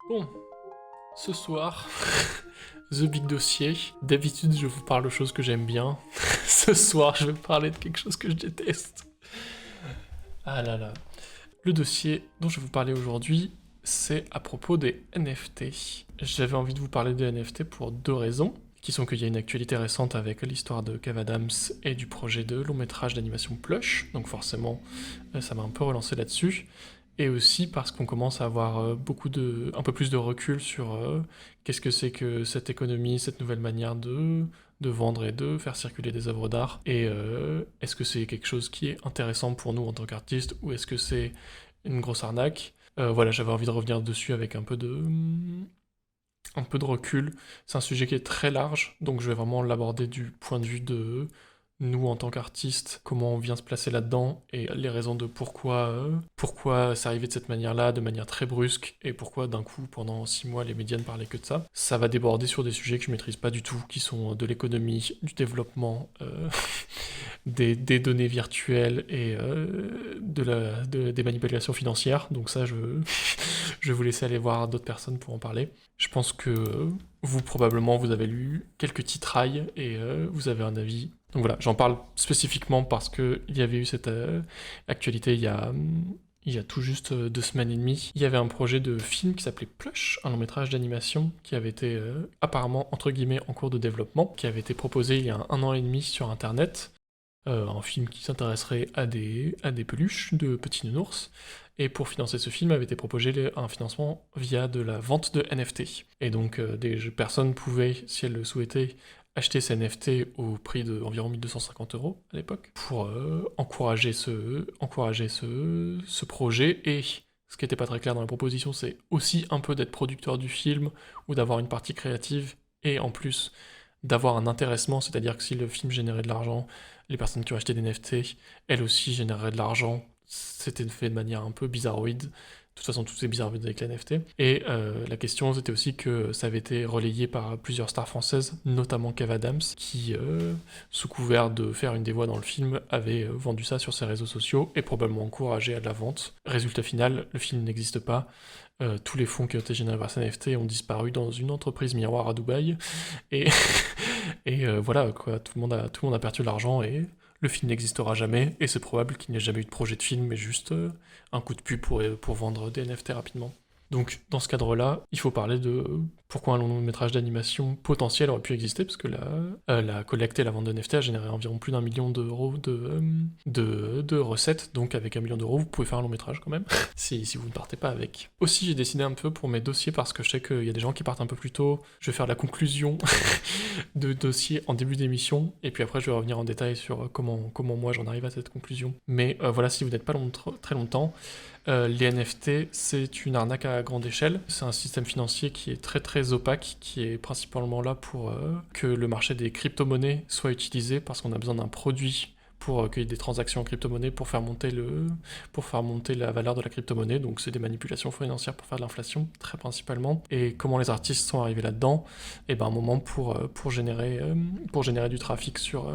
Bon, ce soir, The Big Dossier. D'habitude, je vous parle de choses que j'aime bien. Ce soir, je vais parler de quelque chose que je déteste. Ah là là. Le dossier dont je vais vous parler aujourd'hui, c'est à propos des NFT. J'avais envie de vous parler des NFT pour deux raisons, qui sont qu'il y a une actualité récente avec l'histoire de Kev Adams et du projet de long métrage d'animation Plush, donc forcément, ça m'a un peu relancé là-dessus. Et aussi parce qu'on commence à avoir un peu plus de recul sur qu'est-ce que c'est que cette économie, cette nouvelle manière de vendre et de faire circuler des œuvres d'art. Et est-ce que c'est quelque chose qui est intéressant pour nous en tant qu'artistes ou est-ce que c'est une grosse arnaque? Voilà, j'avais envie de revenir dessus avec un peu de recul. C'est un sujet qui est très large, donc je vais vraiment l'aborder du point de vue de nous en tant qu'artistes, comment on vient se placer là-dedans et les raisons de pourquoi c'est arrivé de cette manière-là, de manière très brusque, et pourquoi d'un coup, pendant 6 mois, les médias ne parlaient que de ça. Ça va déborder sur des sujets que je maîtrise pas du tout, qui sont de l'économie, du développement, des données virtuelles et des manipulations financières. Donc ça, je vais vous laisser aller voir d'autres personnes pour en parler. Je pense que vous, probablement, vous avez lu quelques titrailles et vous avez un avis. Donc voilà, j'en parle spécifiquement parce qu'il y avait eu cette actualité il y a tout juste 2 semaines et demie. Il y avait un projet de film qui s'appelait Plush, un long métrage d'animation qui avait été apparemment, entre guillemets, en cours de développement, qui avait été proposé il y a 1 an et demi sur Internet. Un film qui s'intéresserait à des peluches de petits nounours. Et pour financer ce film avait été proposé un financement via de la vente de NFT. Et donc des personnes pouvaient, si elles le souhaitaient, acheter ces NFT au prix d'environ 1250 € à l'époque pour encourager ce projet. Et ce qui n'était pas très clair dans la proposition, c'est aussi un peu d'être producteur du film ou d'avoir une partie créative et en plus d'avoir un intéressement, c'est-à-dire que si le film générait de l'argent, les personnes qui ont acheté des NFT, elles aussi généreraient de l'argent. C'était fait de manière un peu bizarroïde. De toute façon, tout est bizarroïde avec les NFT. Et la question, c'était aussi que ça avait été relayé par plusieurs stars françaises, notamment Kev Adams, qui, sous couvert de faire une des voix dans le film, avait vendu ça sur ses réseaux sociaux et probablement encouragé à de la vente. Résultat final, le film n'existe pas. Tous les fonds qui ont été générés par ces NFT ont disparu dans une entreprise miroir à Dubaï. Et, voilà, quoi, tout le monde a perdu de l'argent et le film n'existera jamais. Et c'est probable qu'il n'y ait jamais eu de projet de film, mais juste un coup de pub pour vendre des NFT rapidement. Donc, dans ce cadre-là, il faut parler de pourquoi un long métrage d'animation potentiel aurait pu exister, parce que la collecte et la vente de NFT a généré environ plus d'1 million d'euros de recettes, donc avec 1 million d'euros, vous pouvez faire un long métrage quand même, si vous ne partez pas avec. Aussi, j'ai décidé un peu pour mes dossiers, parce que je sais qu'il y a des gens qui partent un peu plus tôt, je vais faire la conclusion de dossier en début d'émission, et puis après je vais revenir en détail sur comment moi j'en arrive à cette conclusion. Mais voilà, si vous n'êtes pas très longtemps, les NFT, c'est une arnaque à grande échelle. C'est un système financier qui est très très opaque, qui est principalement là pour que le marché des crypto-monnaies soit utilisé parce qu'on a besoin d'un produit pour qu'il y ait des transactions en crypto-monnaie pour faire monter la valeur de la crypto-monnaie. Donc c'est des manipulations financières pour faire de l'inflation, très principalement. Et comment les artistes sont arrivés là-dedans? Et ben un moment pour générer du trafic sur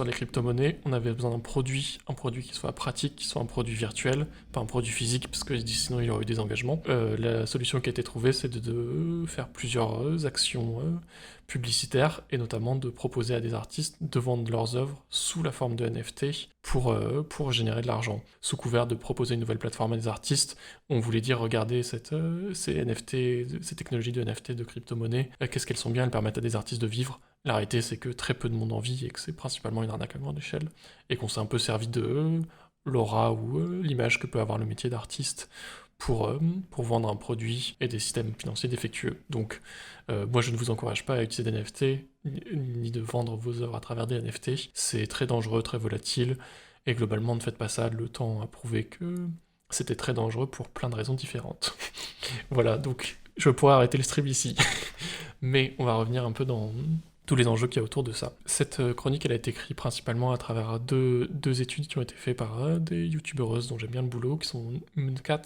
les crypto-monnaies, on avait besoin d'un produit, un produit qui soit pratique, qui soit un produit virtuel, pas un produit physique, parce que sinon il y aurait eu des engagements. La solution qui a été trouvée, c'est de faire plusieurs actions publicitaires, et notamment de proposer à des artistes de vendre leurs œuvres sous la forme de NFT pour générer de l'argent. Sous couvert de proposer une nouvelle plateforme à des artistes, on voulait dire, regardez ces NFT, ces technologies de NFT, de crypto-monnaie, qu'est-ce qu'elles sont bien, elles permettent à des artistes de vivre. La réalité, c'est que très peu de monde en vit et que c'est principalement une arnaque à grande échelle. Et qu'on s'est un peu servi de l'aura ou l'image que peut avoir le métier d'artiste pour vendre un produit et des systèmes financiers défectueux. Donc, moi, je ne vous encourage pas à utiliser des NFT, ni de vendre vos œuvres à travers des NFT. C'est très dangereux, très volatile, et globalement, ne faites pas ça. Le temps a prouvé que c'était très dangereux pour plein de raisons différentes. Voilà, donc je pourrais arrêter le stream ici. Mais on va revenir un peu dans tous les enjeux qu'il y a autour de ça. Cette chronique, elle a été écrite principalement à travers deux études qui ont été faites par des youtubeuses dont j'aime bien le boulot, qui sont Mooncat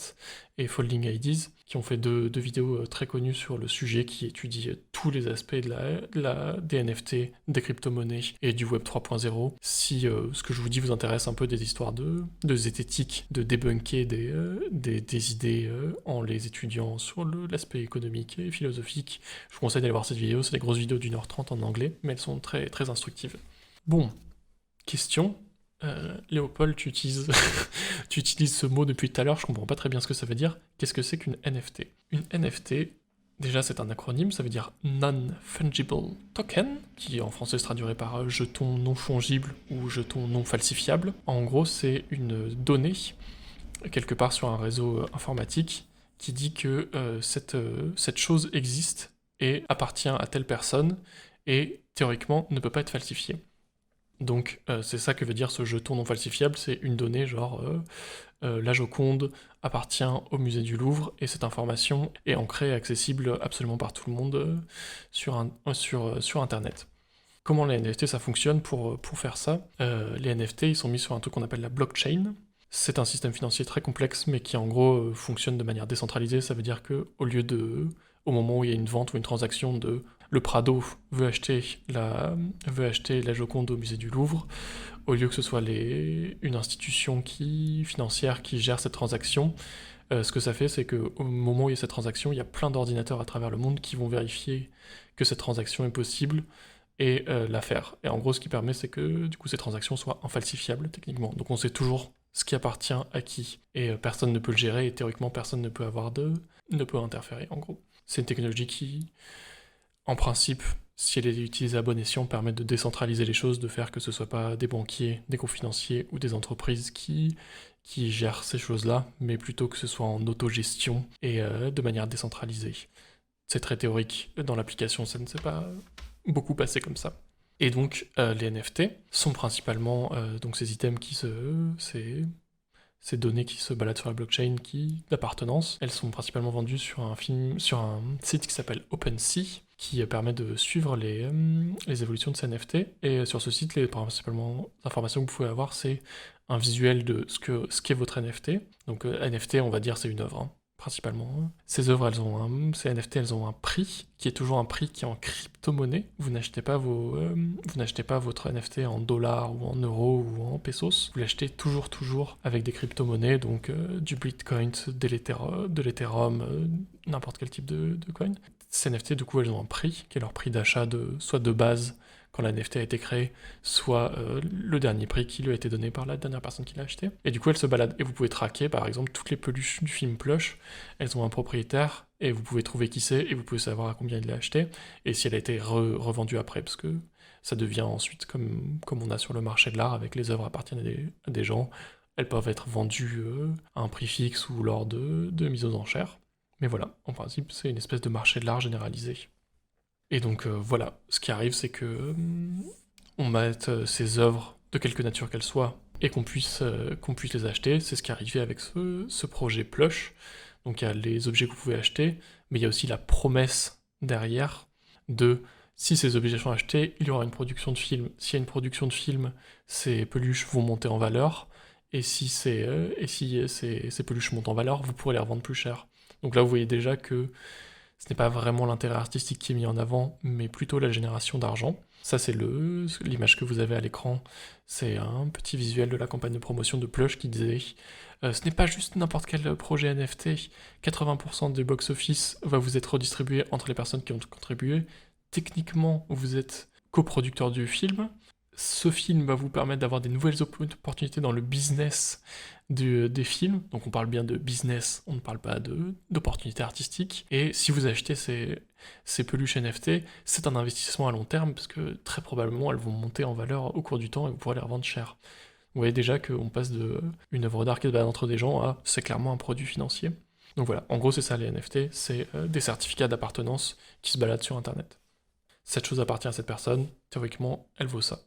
et Folding IDs, qui ont fait deux vidéos très connues sur le sujet, qui étudient tous les aspects des NFT, des crypto-monnaies et du Web 3.0. Si ce que je vous dis vous intéresse un peu des histoires de zététique, de débunker des idées en les étudiant sur l'aspect économique et philosophique, je vous conseille d'aller voir cette vidéo. C'est des grosses vidéos d'1h30 en anglais, mais elles sont très, très instructives. Bon, question. Léopold, tu utilises ce mot depuis tout à l'heure, je comprends pas très bien ce que ça veut dire. Qu'est-ce que c'est qu'une NFT? Une NFT, déjà c'est un acronyme, ça veut dire Non-Fungible Token, qui en français se traduirait par jeton non fongible ou jeton non falsifiable. En gros, c'est une donnée, quelque part sur un réseau informatique, qui dit que cette chose existe et appartient à telle personne, et théoriquement ne peut pas être falsifiée. Donc c'est ça que veut dire ce jeton non falsifiable, c'est une donnée genre la Joconde appartient au musée du Louvre et cette information est ancrée et accessible absolument par tout le monde sur internet. Comment les NFT ça fonctionne pour faire ça? Les NFT ils sont mis sur un truc qu'on appelle la blockchain. C'est un système financier très complexe mais qui en gros fonctionne de manière décentralisée, ça veut dire que au moment où il y a une vente ou une transaction le Prado veut acheter la Joconde au musée du Louvre, au lieu que ce soit une institution financière qui gère cette transaction, ce que ça fait, c'est qu'au moment où il y a cette transaction, il y a plein d'ordinateurs à travers le monde qui vont vérifier que cette transaction est possible et la faire. Et en gros, ce qui permet, c'est que du coup, ces transactions soient infalsifiables techniquement. Donc on sait toujours ce qui appartient à qui, et personne ne peut le gérer, et théoriquement, personne ne peut interférer, en gros. C'est une technologie qui, en principe, si elle est utilisée à bon escient, permet de décentraliser les choses, de faire que ce soit pas des banquiers, des conférenciers ou des entreprises qui gèrent ces choses-là, mais plutôt que ce soit en autogestion et de manière décentralisée. C'est très théorique, dans l'application ça ne s'est pas beaucoup passé comme ça. Et donc les NFT sont principalement donc ces items ces données qui se baladent sur la blockchain d'appartenance, elles sont principalement vendues sur un site qui s'appelle OpenSea, qui permet de suivre les évolutions de ces NFT. Et sur ce site, les principalement informations que vous pouvez avoir, c'est un visuel de ce qu'est votre NFT. Donc NFT, on va dire, c'est une œuvre, hein, principalement. Ces œuvres, ces NFT, elles ont un prix, qui est toujours un prix qui est en crypto-monnaie. Vous n'achetez pas votre NFT en dollars ou en euros ou en pesos. Vous l'achetez toujours avec des crypto-monnaies, donc du Bitcoin, de l'Ethereum, n'importe quel type de coin. Ces NFT, du coup, elles ont un prix, qui est leur prix d'achat soit de base, quand la NFT a été créée, soit le dernier prix qui lui a été donné par la dernière personne qui l'a acheté. Et du coup, elles se baladent. Et vous pouvez traquer, par exemple, toutes les peluches du film Plush. Elles ont un propriétaire, et vous pouvez trouver qui c'est, et vous pouvez savoir à combien il l'a acheté, et si elle a été revendue après, parce que ça devient ensuite, comme on a sur le marché de l'art, avec les œuvres appartiennent à des gens, elles peuvent être vendues à un prix fixe ou lors de mise aux enchères. Mais voilà, en principe, c'est une espèce de marché de l'art généralisé. Et donc voilà, ce qui arrive, c'est que on mette ces œuvres, de quelque nature qu'elles soient, et qu'on puisse les acheter. C'est ce qui est arrivé avec ce projet Plush. Donc il y a les objets que vous pouvez acheter, mais il y a aussi la promesse derrière de si ces objets sont achetés, il y aura une production de film. S'il y a une production de film, ces peluches vont monter en valeur, et si ces peluches montent en valeur, vous pourrez les revendre plus cher. Donc là, vous voyez déjà que ce n'est pas vraiment l'intérêt artistique qui est mis en avant, mais plutôt la génération d'argent. Ça, c'est l'image que vous avez à l'écran. C'est un petit visuel de la campagne de promotion de Plush qui disait ce n'est pas juste n'importe quel projet NFT. 80% du box-office va vous être redistribué entre les personnes qui ont contribué. Techniquement, vous êtes coproducteur du film. Ce film va vous permettre d'avoir des nouvelles opportunités dans le business des films. Donc on parle bien de business, on ne parle pas d'opportunités artistiques. Et si vous achetez ces peluches NFT, c'est un investissement à long terme, parce que très probablement elles vont monter en valeur au cours du temps et vous pourrez les revendre cher. Vous voyez déjà qu'on passe d'une œuvre d'art qui se balade entre des gens à c'est clairement un produit financier. Donc voilà, en gros c'est ça les NFT, c'est des certificats d'appartenance qui se baladent sur internet. Cette chose appartient à cette personne, théoriquement elle vaut ça.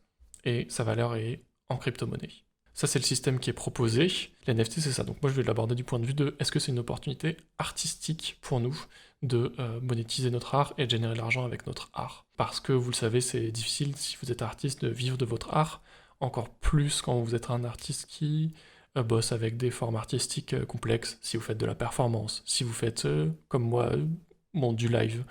Et sa valeur est en crypto-monnaie. Ça, c'est le système qui est proposé. Les NFT, c'est ça. Donc moi, je vais l'aborder du point de vue de est-ce que c'est une opportunité artistique pour nous de monétiser notre art et de générer de l'argent avec notre art. Parce que, vous le savez, c'est difficile, si vous êtes artiste, de vivre de votre art. Encore plus quand vous êtes un artiste qui bosse avec des formes artistiques complexes. Si vous faites de la performance, si vous faites, comme moi, bon, du live,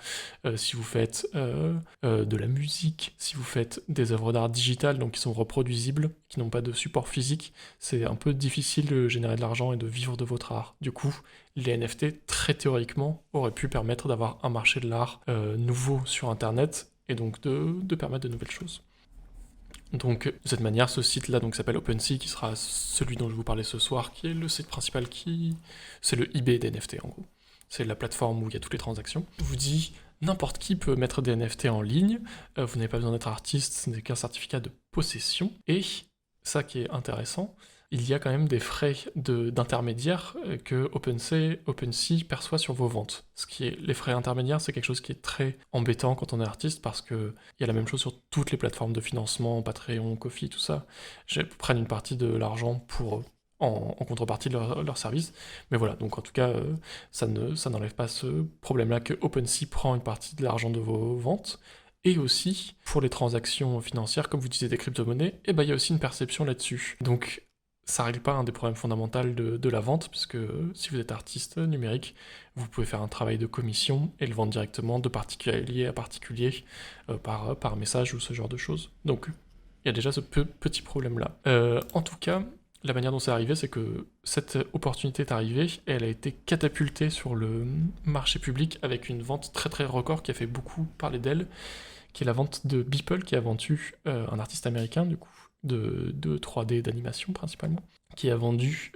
si vous faites de la musique, si vous faites des œuvres d'art digitales, donc qui sont reproduisibles, qui n'ont pas de support physique, c'est un peu difficile de générer de l'argent et de vivre de votre art. Du coup, les NFT, très théoriquement, auraient pu permettre d'avoir un marché de l'art nouveau sur Internet, et donc de permettre de nouvelles choses. Donc de cette manière, ce site-là donc s'appelle OpenSea, qui sera celui dont je vous parlais ce soir, qui est le site principal c'est le eBay des NFT en gros. C'est la plateforme où il y a toutes les transactions. Je vous dis, n'importe qui peut mettre des NFT en ligne, vous n'avez pas besoin d'être artiste, ce n'est qu'un certificat de possession, et ça qui est intéressant, il y a quand même des frais d'intermédiaire que OpenSea perçoit sur vos ventes. Les frais intermédiaires, c'est quelque chose qui est très embêtant quand on est artiste parce qu'il y a la même chose sur toutes les plateformes de financement, Patreon, Ko-fi, tout ça. Ils prennent une partie de l'argent en contrepartie de leur service. Mais voilà, donc en tout cas, ça n'enlève pas ce problème-là que OpenSea prend une partie de l'argent de vos ventes. Et aussi, pour les transactions financières, comme vous disiez des crypto-monnaies, il y a aussi une perception là-dessus. Donc, ça règle pas un des problèmes fondamentaux de la vente, puisque si vous êtes artiste numérique, vous pouvez faire un travail de commission et le vendre directement de particulier à particulier par message ou ce genre de choses. Donc, il y a déjà ce petit problème-là. En tout cas, la manière dont c'est arrivé, c'est que cette opportunité est arrivée et elle a été catapultée sur le marché public avec une vente très très record qui a fait beaucoup parler d'elle, qui est la vente de Beeple, qui a vendu un artiste américain du coup, de 3D d'animation principalement, qui a vendu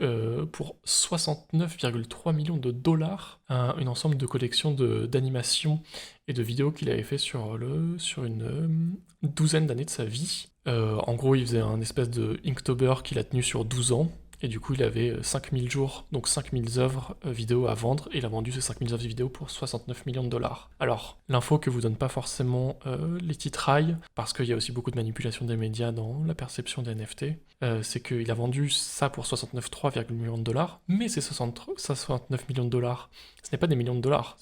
pour 69,3 millions de dollars un ensemble de collections d'animations et de vidéos qu'il avait fait sur une douzaine d'années de sa vie. En gros, il faisait un espèce de Inktober qu'il a tenu sur 12 ans, et du coup, il avait 5000 jours, donc 5000 œuvres vidéo à vendre, et il a vendu ces 5000 œuvres vidéo pour 69 millions de dollars. Alors, l'info que vous donne pas forcément les titrailles, parce qu'il y a aussi beaucoup de manipulation des médias dans la perception des NFT, c'est qu'il a vendu ça pour 69,3 millions de dollars, mais ces 69 millions de dollars, ce n'est pas des millions de dollars,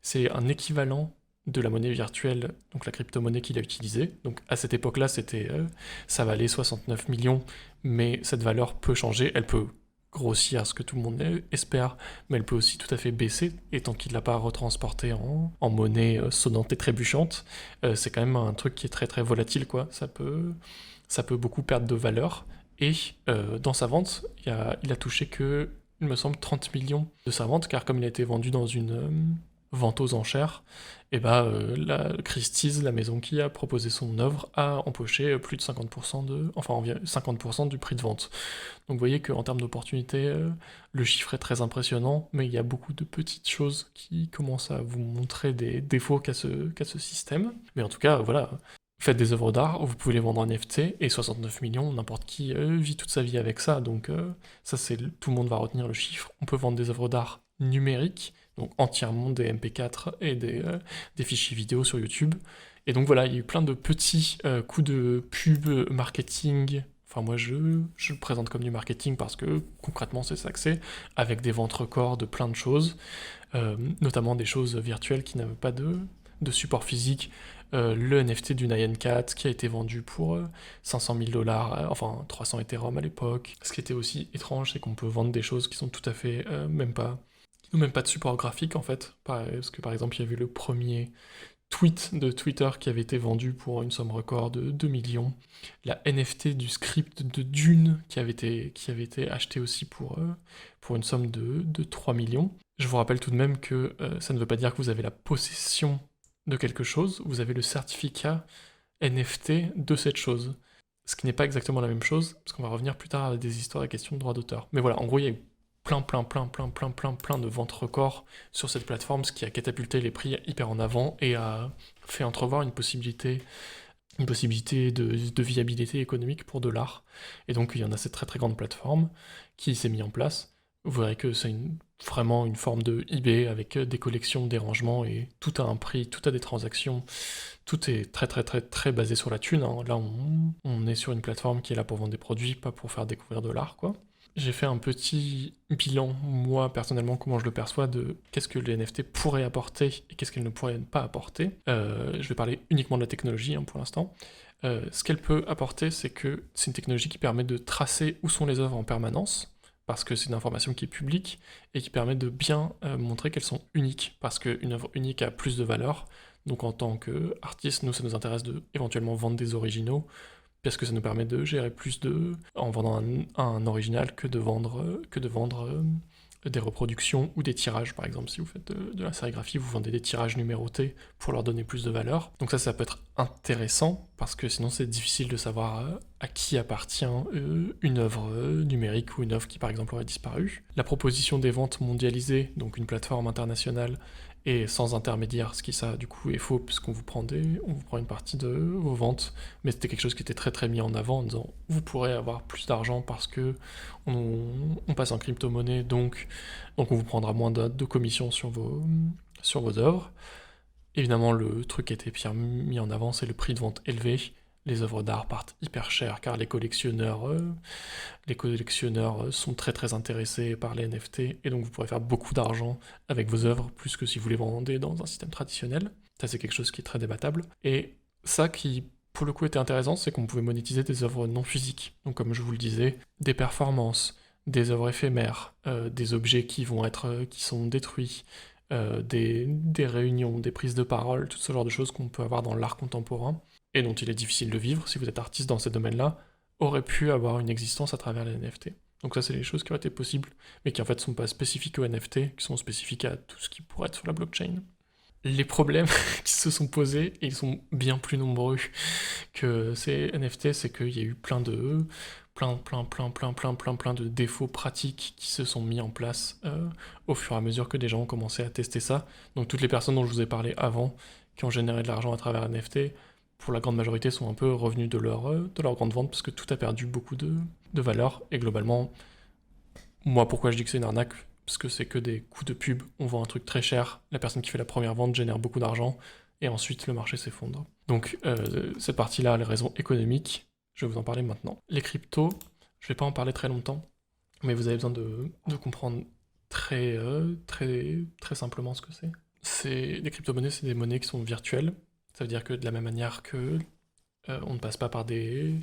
c'est un équivalent de la monnaie virtuelle, donc la crypto-monnaie qu'il a utilisée. Donc à cette époque-là, ça valait 69 millions, mais cette valeur peut changer, elle peut grossir, ce que tout le monde espère, mais elle peut aussi tout à fait baisser, et tant qu'il ne l'a pas retransporté en monnaie sonnante et trébuchante, c'est quand même un truc qui est très très volatile, quoi. Ça peut beaucoup perdre de valeur, et dans sa vente, il a touché que, il me semble, 30 millions de sa vente, car comme il a été vendu dans une vente aux enchères, et la Christie's, la maison qui a proposé son œuvre, a empoché plus de 50% environ 50% du prix de vente. Donc vous voyez qu'en termes d'opportunités, le chiffre est très impressionnant, mais il y a beaucoup de petites choses qui commencent à vous montrer des défauts qu'a ce système. Mais en tout cas, voilà, faites des œuvres d'art, vous pouvez les vendre en NFT, et 69 millions, n'importe qui vit toute sa vie avec ça, donc ça tout le monde va retenir le chiffre. On peut vendre des œuvres d'art numériques, donc entièrement des MP4 et des fichiers vidéo sur YouTube. Et donc voilà, il y a eu plein de petits coups de pub, marketing. Enfin moi je le présente comme du marketing parce que concrètement c'est ça que c'est, avec des ventes records de plein de choses, notamment des choses virtuelles qui n'avaient pas de support physique. Le NFT du Nyan Cat qui a été vendu pour 500 000 dollars, enfin 300 Ethereum à l'époque. Ce qui était aussi étrange, c'est qu'on peut vendre des choses qui sont tout à fait même pas de support graphique en fait, parce que par exemple il y avait le premier tweet de Twitter qui avait été vendu pour une somme record de 2 millions, la NFT du script de Dune qui avait été acheté aussi pour une somme de 3 millions. Je vous rappelle tout de même que ça ne veut pas dire que vous avez la possession de quelque chose, vous avez le certificat NFT de cette chose. Ce qui n'est pas exactement la même chose, parce qu'on va revenir plus tard à des histoires et questions de droit d'auteur. Mais voilà, en gros, il y a eu plein de ventes records sur cette plateforme, ce qui a catapulté les prix hyper en avant et a fait entrevoir une possibilité de viabilité économique pour de l'art. Et donc il y en a cette très très grande plateforme qui s'est mise en place. Vous verrez que c'est vraiment une forme de eBay avec des collections, des rangements, et tout a un prix, tout a des transactions, tout est très très très très basé sur la thune, hein. Là on est sur une plateforme qui est là pour vendre des produits, pas pour faire découvrir de l'art, quoi. J'ai fait un petit bilan, moi personnellement, comment je le perçois, de qu'est-ce que les NFT pourraient apporter et qu'est-ce qu'elles ne pourraient pas apporter. Je vais parler uniquement de la technologie pour l'instant. Ce qu'elle peut apporter, c'est que c'est une technologie qui permet de tracer où sont les œuvres en permanence, parce que c'est une information qui est publique et qui permet de bien montrer qu'elles sont uniques, parce qu'une œuvre unique a plus de valeur. Donc en tant qu'artiste, nous, ça nous intéresse de éventuellement vendre des originaux, parce que ça nous permet de gérer plus en vendant un original que de vendre des reproductions ou des tirages. Par exemple, si vous faites de la sérigraphie, vous vendez des tirages numérotés pour leur donner plus de valeur. Donc ça peut être intéressant, parce que sinon c'est difficile de savoir à qui appartient une œuvre numérique ou une œuvre qui par exemple aurait disparu. La proposition des ventes mondialisées, donc une plateforme internationale, et sans intermédiaire, ce qui ça du coup est faux, puisqu'on vous prend une partie de vos ventes, mais c'était quelque chose qui était très très mis en avant en disant vous pourrez avoir plus d'argent parce que on passe en crypto-monnaie, donc on vous prendra moins de commissions sur vos œuvres. Évidemment, le truc qui a été pire mis en avant, c'est le prix de vente élevé. Les œuvres d'art partent hyper cher, car les collectionneurs sont très très intéressés par les NFT, et donc vous pourrez faire beaucoup d'argent avec vos œuvres, plus que si vous les vendez dans un système traditionnel. Ça, c'est quelque chose qui est très débattable. Et ça qui, pour le coup, était intéressant, c'est qu'on pouvait monétiser des œuvres non physiques. Donc comme je vous le disais, des performances, des œuvres éphémères, des objets qui sont détruits, des réunions, des prises de parole, tout ce genre de choses qu'on peut avoir dans l'art contemporain, et dont il est difficile de vivre si vous êtes artiste dans ces domaines-là, auraient pu avoir une existence à travers les NFT. Donc ça, c'est les choses qui auraient été possibles, mais qui en fait sont pas spécifiques aux NFT, qui sont spécifiques à tout ce qui pourrait être sur la blockchain. Les problèmes qui se sont posés, et ils sont bien plus nombreux que ces NFT, c'est qu'il y a eu plein de défauts pratiques qui se sont mis en place au fur et à mesure que des gens ont commencé à tester ça. Donc toutes les personnes dont je vous ai parlé avant, qui ont généré de l'argent à travers NFT, pour la grande majorité, sont un peu revenus de leur grande vente, parce que tout a perdu beaucoup de valeur, et globalement, moi, pourquoi je dis que c'est une arnaque? Parce que c'est que des coûts de pub, on vend un truc très cher, la personne qui fait la première vente génère beaucoup d'argent, et ensuite le marché s'effondre. Donc cette partie-là, les raisons économiques, je vais vous en parler maintenant. Les cryptos, je vais pas en parler très longtemps, mais vous avez besoin de comprendre très simplement ce que c'est. Les crypto-monnaies, c'est des monnaies qui sont virtuelles. Ça veut dire que de la même manière que on ne passe pas par des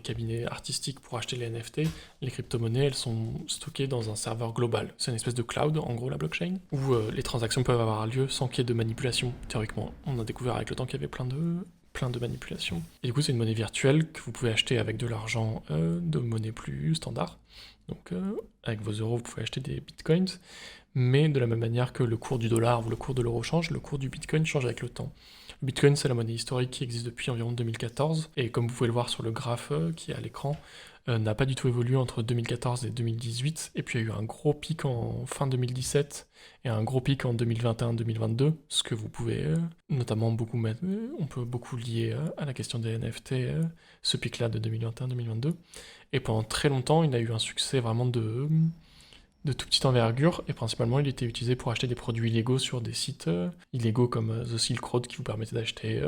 cabinets artistiques pour acheter les NFT, les crypto-monnaies, elles sont stockées dans un serveur global. C'est une espèce de cloud, en gros, la blockchain, où les transactions peuvent avoir lieu sans qu'il y ait de manipulation, théoriquement. On a découvert avec le temps qu'il y avait plein de manipulations. Et du coup, c'est une monnaie virtuelle que vous pouvez acheter avec de l'argent de monnaie plus standard. Donc, avec vos euros, vous pouvez acheter des bitcoins, mais de la même manière que le cours du dollar ou le cours de l'euro change, le cours du bitcoin change avec le temps. Le bitcoin, c'est la monnaie historique qui existe depuis environ 2014, et comme vous pouvez le voir sur le graphe qui est à l'écran, n'a pas du tout évolué entre 2014 et 2018, et puis il y a eu un gros pic en fin 2017 et un gros pic en 2021-2022, ce que vous pouvez notamment beaucoup mettre, on peut beaucoup lier à la question des NFT, ce pic-là de 2021-2022, et pendant très longtemps, il a eu un succès vraiment de toute petite envergure, et principalement il était utilisé pour acheter des produits illégaux sur des sites illégaux comme The Silk Road, qui vous permettait d'acheter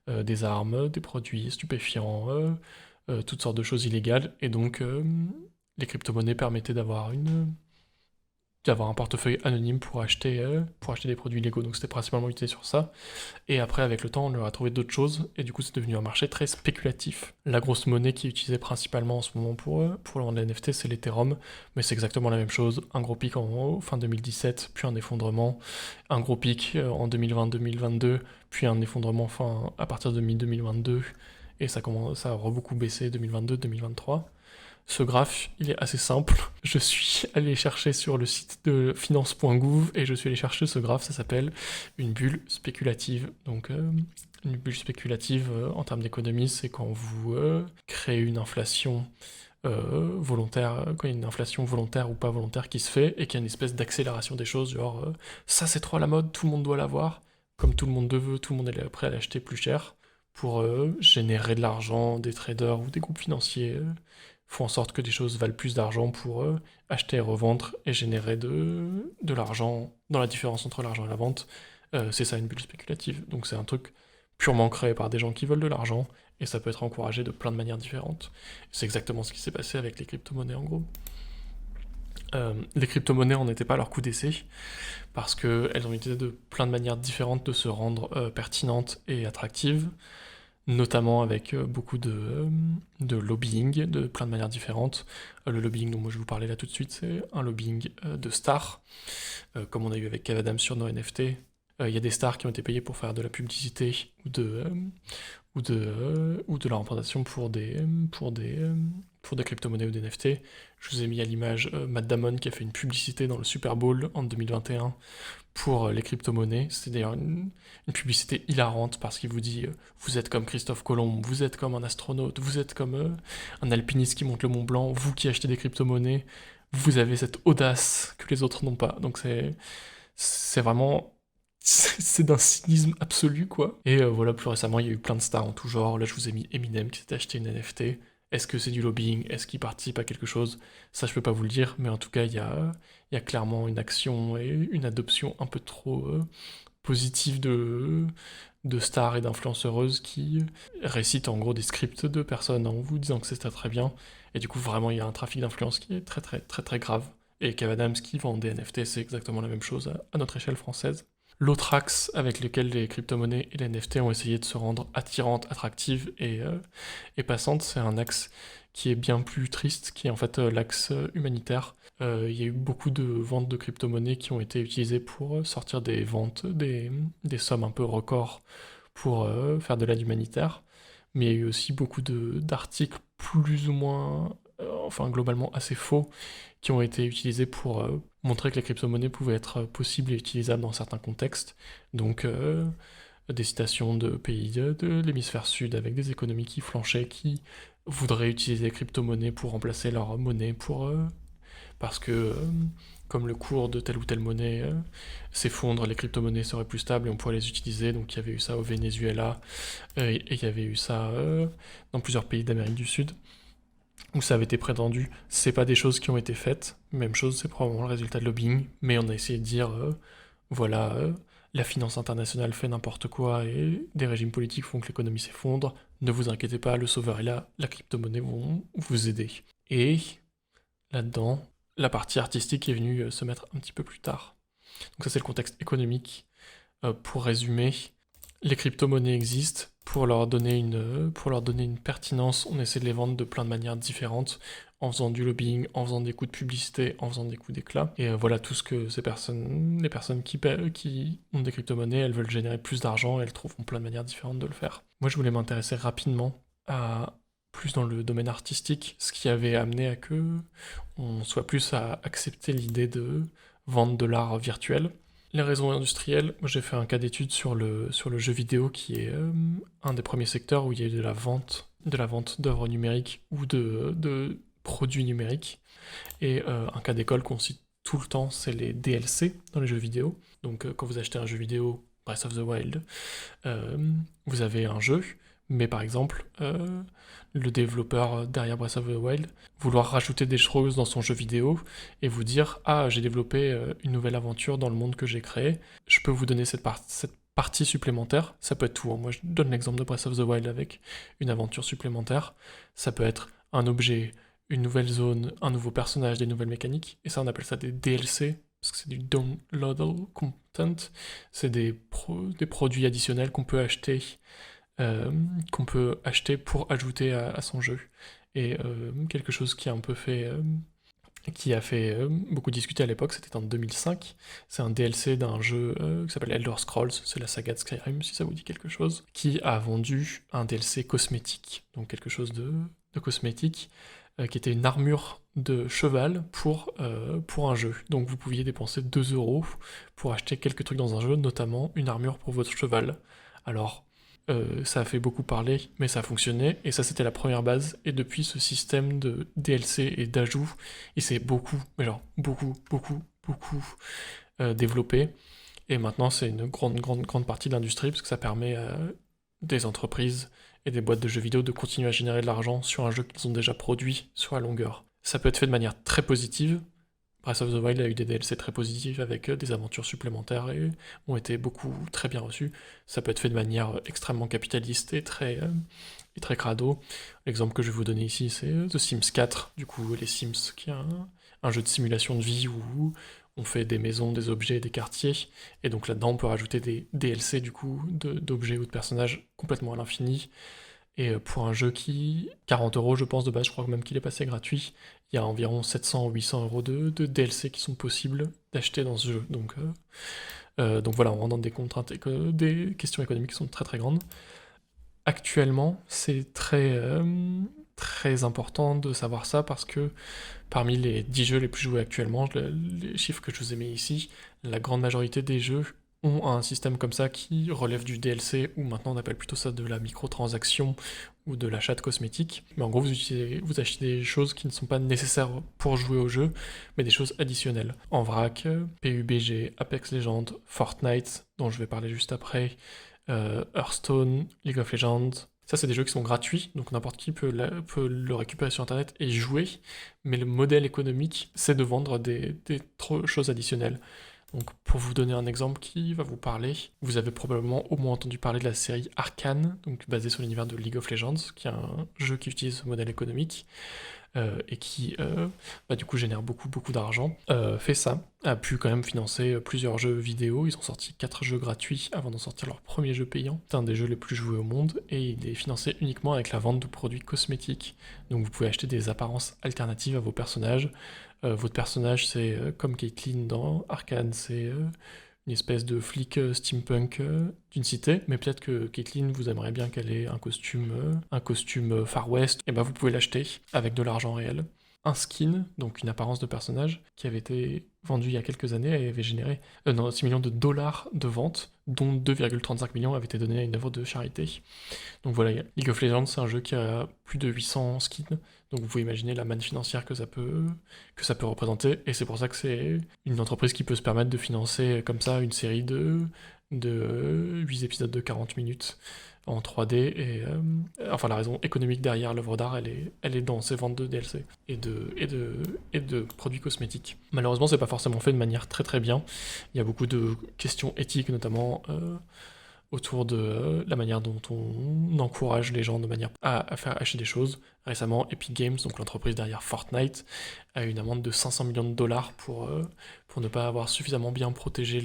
des armes, des produits stupéfiants, toutes sortes de choses illégales, et donc les crypto-monnaies permettaient d'avoir un portefeuille anonyme pour acheter des produits illégaux, donc c'était principalement utilisé sur ça, et après avec le temps on leur a trouvé d'autres choses, et du coup c'est devenu un marché très spéculatif. La grosse monnaie qui est utilisée principalement en ce moment pour vendre les NFT, c'est l'Ethereum, mais c'est exactement la même chose, un gros pic en fin 2017, puis un effondrement, un gros pic en 2020-2022, puis un effondrement à partir de mi-2022, et ça a beaucoup baissé 2022-2023. Ce graphe, il est assez simple. Je suis allé chercher sur le site de finance.gouv et je suis allé chercher ce graphe, ça s'appelle une bulle spéculative. Donc une bulle spéculative en termes d'économie, c'est quand vous créez une inflation volontaire, quand il y a une inflation volontaire ou pas volontaire qui se fait et qu'il y a une espèce d'accélération des choses, genre ça c'est trop à la mode, tout le monde doit l'avoir, comme tout le monde veut, tout le monde est prêt à l'acheter plus cher pour générer de l'argent, des traders ou des groupes financiers font en sorte que des choses valent plus d'argent pour acheter et revendre et générer de l'argent dans la différence entre l'argent et la vente. C'est ça une bulle spéculative. Donc c'est un truc purement créé par des gens qui veulent de l'argent et ça peut être encouragé de plein de manières différentes. C'est exactement ce qui s'est passé avec les crypto-monnaies en gros. Les crypto-monnaies n'en étaient pas leur coup d'essai parce qu'elles ont utilisé de plein de manières différentes de se rendre pertinentes et attractives. notamment avec beaucoup de lobbying de plein de manières différentes. Le lobbying dont moi je vais vous parler là tout de suite, c'est un lobbying de stars, comme on a eu avec Kev Adams sur nos NFT. Il y a des stars qui ont été payées pour faire de la publicité ou de la représentation pour des crypto-monnaies ou des NFT. Je vous ai mis à l'image Matt Damon qui a fait une publicité dans le Super Bowl en 2021 pour les crypto-monnaies. C'est d'ailleurs une publicité hilarante parce qu'il vous dit vous êtes comme Christophe Colomb, vous êtes comme un astronaute, vous êtes comme un alpiniste qui monte le Mont Blanc, vous qui achetez des crypto-monnaies, vous avez cette audace que les autres n'ont pas. Donc c'est vraiment c'est d'un cynisme absolu, quoi. Et voilà, plus récemment, il y a eu plein de stars en tout genre. Là, je vous ai mis Eminem qui s'était acheté une NFT. Est-ce que c'est du lobbying? Est-ce qu'il participe à quelque chose? Ça, je peux pas vous le dire, mais en tout cas, il y a clairement une action et une adoption un peu trop positive de stars et d'influenceuses qui récitent en gros des scripts de personnes en vous disant que c'est très très bien. Et du coup, vraiment, il y a un trafic d'influence qui est très très très très grave. Et Kev Adams qui vend des NFT, c'est exactement la même chose à notre échelle française. L'autre axe avec lequel les crypto-monnaies et les NFT ont essayé de se rendre attirantes, attractives et passantes, c'est un axe qui est bien plus triste, qui est en fait l'axe humanitaire. Il y a eu beaucoup de ventes de crypto-monnaies qui ont été utilisées pour sortir des ventes, des sommes un peu records pour faire de l'aide humanitaire. Mais il y a eu aussi beaucoup d'articles plus ou moins, enfin globalement assez faux, qui ont été utilisés pour montrer que les crypto-monnaies pouvaient être possibles et utilisables dans certains contextes. Donc des citations de pays de l'hémisphère sud avec des économies qui flanchaient, qui voudraient utiliser les crypto-monnaies pour remplacer leur monnaie parce que comme le cours de telle ou telle monnaie s'effondre, les crypto-monnaies seraient plus stables et on pourrait les utiliser. Donc il y avait eu ça au Venezuela et il y avait eu ça dans plusieurs pays d'Amérique du Sud où ça avait été prétendu. C'est pas des choses qui ont été faites. Même chose, c'est probablement le résultat de lobbying. Mais on a essayé de dire voilà, la finance internationale fait n'importe quoi et des régimes politiques font que l'économie s'effondre. Ne vous inquiétez pas, le sauveur est là, la crypto-monnaie vont vous aider. Et là-dedans, la partie artistique est venue se mettre un petit peu plus tard. Donc ça c'est le contexte économique. Pour résumer, les crypto-monnaies existent. Pour leur donner une pertinence, on essaie de les vendre de plein de manières différentes, en faisant du lobbying, en faisant des coups de publicité, en faisant des coups d'éclat. Et voilà tout ce que les personnes qui ont des crypto-monnaies, elles veulent générer plus d'argent et elles trouveront plein de manières différentes de le faire. Moi je voulais m'intéresser rapidement à plus dans le domaine artistique, ce qui avait amené à que on soit plus à accepter l'idée de vendre de l'art virtuel. Les raisons industrielles, moi j'ai fait un cas d'étude sur le jeu vidéo qui est un des premiers secteurs où il y a eu de la vente d'œuvres numériques ou de produits numériques. Et un cas d'école qu'on cite tout le temps, c'est les DLC dans les jeux vidéo. Donc quand vous achetez un jeu vidéo, Breath of the Wild, vous avez un jeu, mais par exemple, le développeur derrière Breath of the Wild vouloir rajouter des choses dans son jeu vidéo et vous dire ah j'ai développé une nouvelle aventure dans le monde que j'ai créé, je peux vous donner cette partie supplémentaire, ça peut être tout, hein. Moi je donne l'exemple de Breath of the Wild avec une aventure supplémentaire, ça peut être un objet, une nouvelle zone, un nouveau personnage, des nouvelles mécaniques, et ça on appelle ça des DLC, parce que c'est du downloadable content, c'est des produits additionnels qu'on peut acheter pour ajouter à son jeu. Et quelque chose qui a un peu fait, qui a fait beaucoup discuter à l'époque, c'était en 2005. C'est un DLC d'un jeu qui s'appelle Elder Scrolls, c'est la saga de Skyrim, si ça vous dit quelque chose, qui a vendu un DLC cosmétique, donc quelque chose de cosmétique, qui était une armure de cheval pour un jeu. Donc vous pouviez dépenser 2 € pour acheter quelques trucs dans un jeu, notamment une armure pour votre cheval. Alors, ça a fait beaucoup parler, mais ça a fonctionné, et ça c'était la première base, et depuis ce système de DLC et d'ajout, il s'est beaucoup, mais genre beaucoup développé, et maintenant c'est une grande partie de l'industrie, parce que ça permet à des entreprises et des boîtes de jeux vidéo de continuer à générer de l'argent sur un jeu qu'ils ont déjà produit sur la longueur. Ça peut être fait de manière très positive. Breath of the Wild a eu des DLC très positifs avec des aventures supplémentaires et ont été très bien reçus. Ça peut être fait de manière extrêmement capitaliste et très crado. L'exemple que je vais vous donner ici, c'est The Sims 4, du coup les Sims, qui est un jeu de simulation de vie où on fait des maisons, des objets, des quartiers, et donc là-dedans on peut rajouter des DLC du coup d'objets ou de personnages complètement à l'infini. Et pour un jeu qui... 40 € je pense de base, je crois même qu'il est passé gratuit, il y a environ 700 ou 800 € de DLC qui sont possibles d'acheter dans ce jeu. Donc voilà, on rentre dans des contraintes, des questions économiques qui sont très très grandes. Actuellement, c'est très important de savoir ça parce que parmi les 10 jeux les plus joués actuellement, les chiffres que je vous ai mis ici, la grande majorité des jeux ont un système comme ça qui relève du DLC, ou maintenant on appelle plutôt ça de la microtransaction ou de l'achat de cosmétiques. Mais en gros, vous achetez des choses qui ne sont pas nécessaires pour jouer au jeu, mais des choses additionnelles. En vrac, PUBG, Apex Legends, Fortnite, dont je vais parler juste après, Hearthstone, League of Legends. Ça, c'est des jeux qui sont gratuits, donc n'importe qui peut le récupérer sur Internet et y jouer, mais le modèle économique, c'est de vendre des choses additionnelles. Donc, pour vous donner un exemple qui va vous parler, vous avez probablement au moins entendu parler de la série Arcane, donc basée sur l'univers de League of Legends, qui est un jeu qui utilise ce modèle économique. Et qui du coup génère beaucoup d'argent, fait ça, a pu quand même financer plusieurs jeux vidéo. Ils ont sorti 4 jeux gratuits avant d'en sortir leur premier jeu payant. C'est un des jeux les plus joués au monde et il est financé uniquement avec la vente de produits cosmétiques. Donc vous pouvez acheter des apparences alternatives à vos personnages. Votre personnage, c'est comme Caitlyn dans Arcane, c'est une espèce de flic steampunk d'une cité, mais peut-être que Caitlyn, vous aimeriez bien qu'elle ait un costume Far West, et ben vous pouvez l'acheter avec de l'argent réel. Un skin, donc une apparence de personnage, qui avait été vendu il y a quelques années et avait généré 6 millions de dollars de ventes, dont 2,35 millions avaient été donnés à une œuvre de charité. Donc voilà, League of Legends, c'est un jeu qui a plus de 800 skins, donc vous pouvez imaginer la manne financière que ça peut représenter, et c'est pour ça que c'est une entreprise qui peut se permettre de financer comme ça une série de 8 épisodes de 40 minutes en 3D, et enfin la raison économique derrière l'œuvre d'art, elle est dans ces ventes de DLC et de produits cosmétiques. Malheureusement, c'est pas forcément fait de manière très bien. Il y a beaucoup de questions éthiques, notamment autour de la manière dont on encourage les gens de manière à faire acheter des choses. Récemment, Epic Games, donc l'entreprise derrière Fortnite, a eu une amende de 500 millions de dollars pour ne pas avoir suffisamment bien protégé